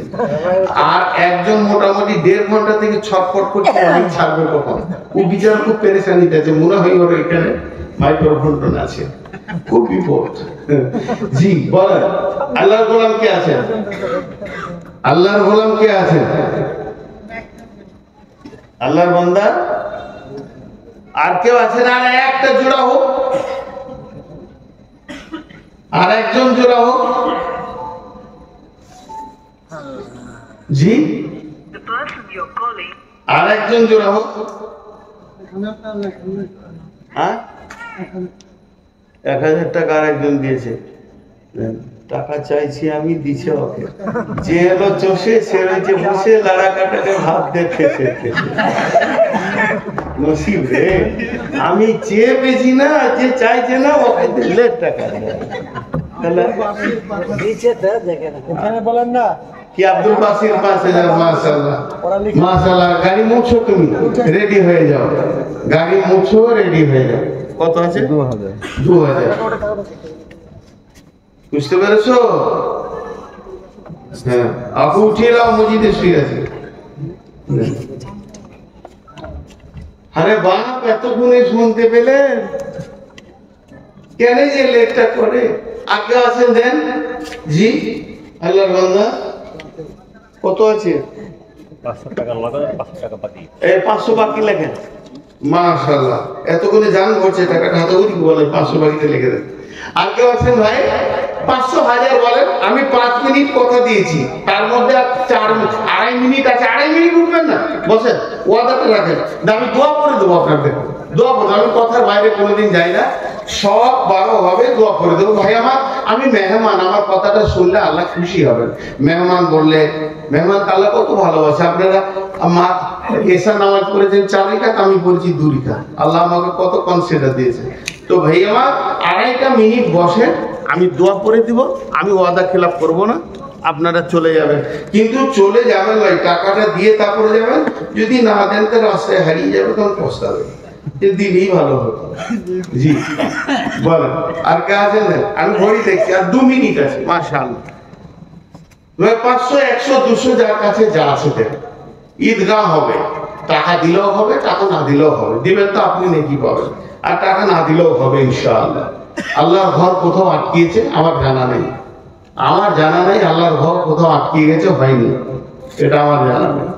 আর একজন মোটামুটি 1.5 ঘন্টা থেকে ছটফট করছে, আমি ছাড়বো কখন। ও বিচার খুব পেরেশানিতে আছে, মনে হয় ওর এখানে মাইক্রোফোন আছে, খুব বিপদ। জি বলেন, আল্লাহর গোলাম কে আছেন? আল্লাহর গোলাম কে আছেন? আল্লাহর বান্দা আর কেউ আছেন? আর একটা জোড়া হোক, আর একজন জোড়া হোক। জি আর একজন জোড়া হোক। হ্যাঁ 1000 টাকা আর একজন দিয়েছে। টাকা চাইছি আমি, দিছে ওকে। যে এলো চষে, সে রয়েছে বসে, লাড়া কাটাকে ভাত দেখেছে। নসিব রে, আমি চেয়ে পেয়েছি না, যে চাইছে না ওকে দিলে টাকা বলেন না কি আব্দুল বাসির 5000। মাশাআল্লাহ মাশাআল্লাহ। গাড়ি মুছো, তুমি রেডি হয়ে যাও, গাড়ি মুছো, রেডি হয়ে যাও। কত আছে? 2000। বুঝতে পেরেছো? হ্যাঁ, আপু উঠিয়ে নাও, মসজিদে শুয়ে আছে। আরে বাপ, এত গুণে শুনতে পেলেন, কেন যে লেটটা করে? আগে আছেন দেন। জি আল্লাহর বান্দা কত আছে? 500 টাকা নগদ, 500 টাকা বাকি। এই 500 বাকি লেখেন। মাশাআল্লাহ, এতগুলো জান করছে টাকাটা হাতে উঠি বলে 500 বাকিতে লিখে দেন। আর কেউ আছেন ভাই? 500 1000 বলেন। আমি 5 মিনিট কথা দিয়েছি, তার মধ্যে আর 2.5 মিনিট আছে। 2.5 মিনিট উঠবেন না, বসেন, ওয়াদাটা রাখেন। আমি দোয়া করে দেবো আপনাদের, দোয়া করবো। আমি কথার বাইরে কোনোদিন যাই না, সব 12 হবে, দোয়া করে দেবো। ভাই আমার, আমি মেহমান, আমার কথাটা শুনলে আল্লাহ খুশি হবেন। মেহমান বললে, মেহমান আল্লাহ কত ভালোবাসে। আপনারা আমার এসা নামাজ পড়েছেন 4 রাকাত, আমি পড়েছি 2 রাকাত। আল্লাহ আমাকে কত কনসিডার দিয়েছে। তো ভাই আমার 2.5 মিনিট বসে, আমি দোয়া করে দিব। আমি ওয়াদা খেলাপ করব না, আপনারা চলে যাবেন। কিন্তু চলে যাবেন ভাই, টাকাটা দিয়ে তারপরে যাবেন। যদি না দেন তো রাস্তায় হারিয়ে যাবে, তখন পস্তাবে। দিলেই ভালো হতো। জি বলেন, আর কে আছেন? আমি ঘড়ি দেখছি, আর 2 মিনিট আছে। মাশাআল্লাহ, 500 100 200 যার কাছে যা আছে দেন। ঈদগাহ হবে, টাকা দিলেও হবে, টাকা না দিলেও হবে। দিবেন তো আপনি নেকি পাবেন, আর টাকা না দিলেও হবে ইনশাআল্লাহ। আল্লাহর ঘর কোথাও আটকিয়েছে আমার জানা নেই, আমার জানা নেই। আল্লাহর ঘর কোথাও আটকিয়ে গেছে, হয়নি, এটা আমার জানা নেই।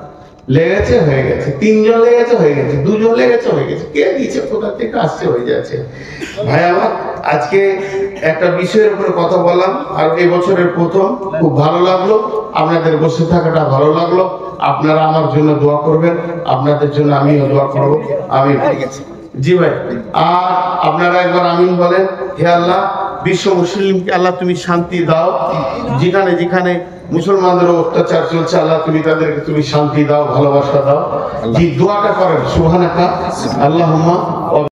লেগেছে, হয়ে গেছে। 3 জন লেগেছে, হয়ে গেছে। 2 জন লেগেছে, হয়ে গেছে। কে দিচ্ছে, কোথা থেকে আসছে, হয়ে যাচ্ছে। ভাই আমার, আজকে একটা বিষয়ের উপরে কথা বললাম, আর এই বছরের প্রথম, খুব ভালো লাগলো। আপনাদের বসে থাকাটা ভালো লাগলো। আপনারা আমার জন্য দোয়া করবেন, আপনাদের জন্য আমিও দোয়া করবো। আমি জি ভাই, আর আপনারা একবার আমিন বলেন। হে আল্লাহ, বিশ্ব মুসলিমকে আল্লাহ তুমি শান্তি দাও। যেখানে যেখানে মুসলমানদের অত্যাচার চলছে, আল্লাহ তুমি তাদেরকে তুমি শান্তি দাও, ভালোবাসা দাও। জি দোয়াটা করেন। সুবহানাকা আল্লাহুম্মা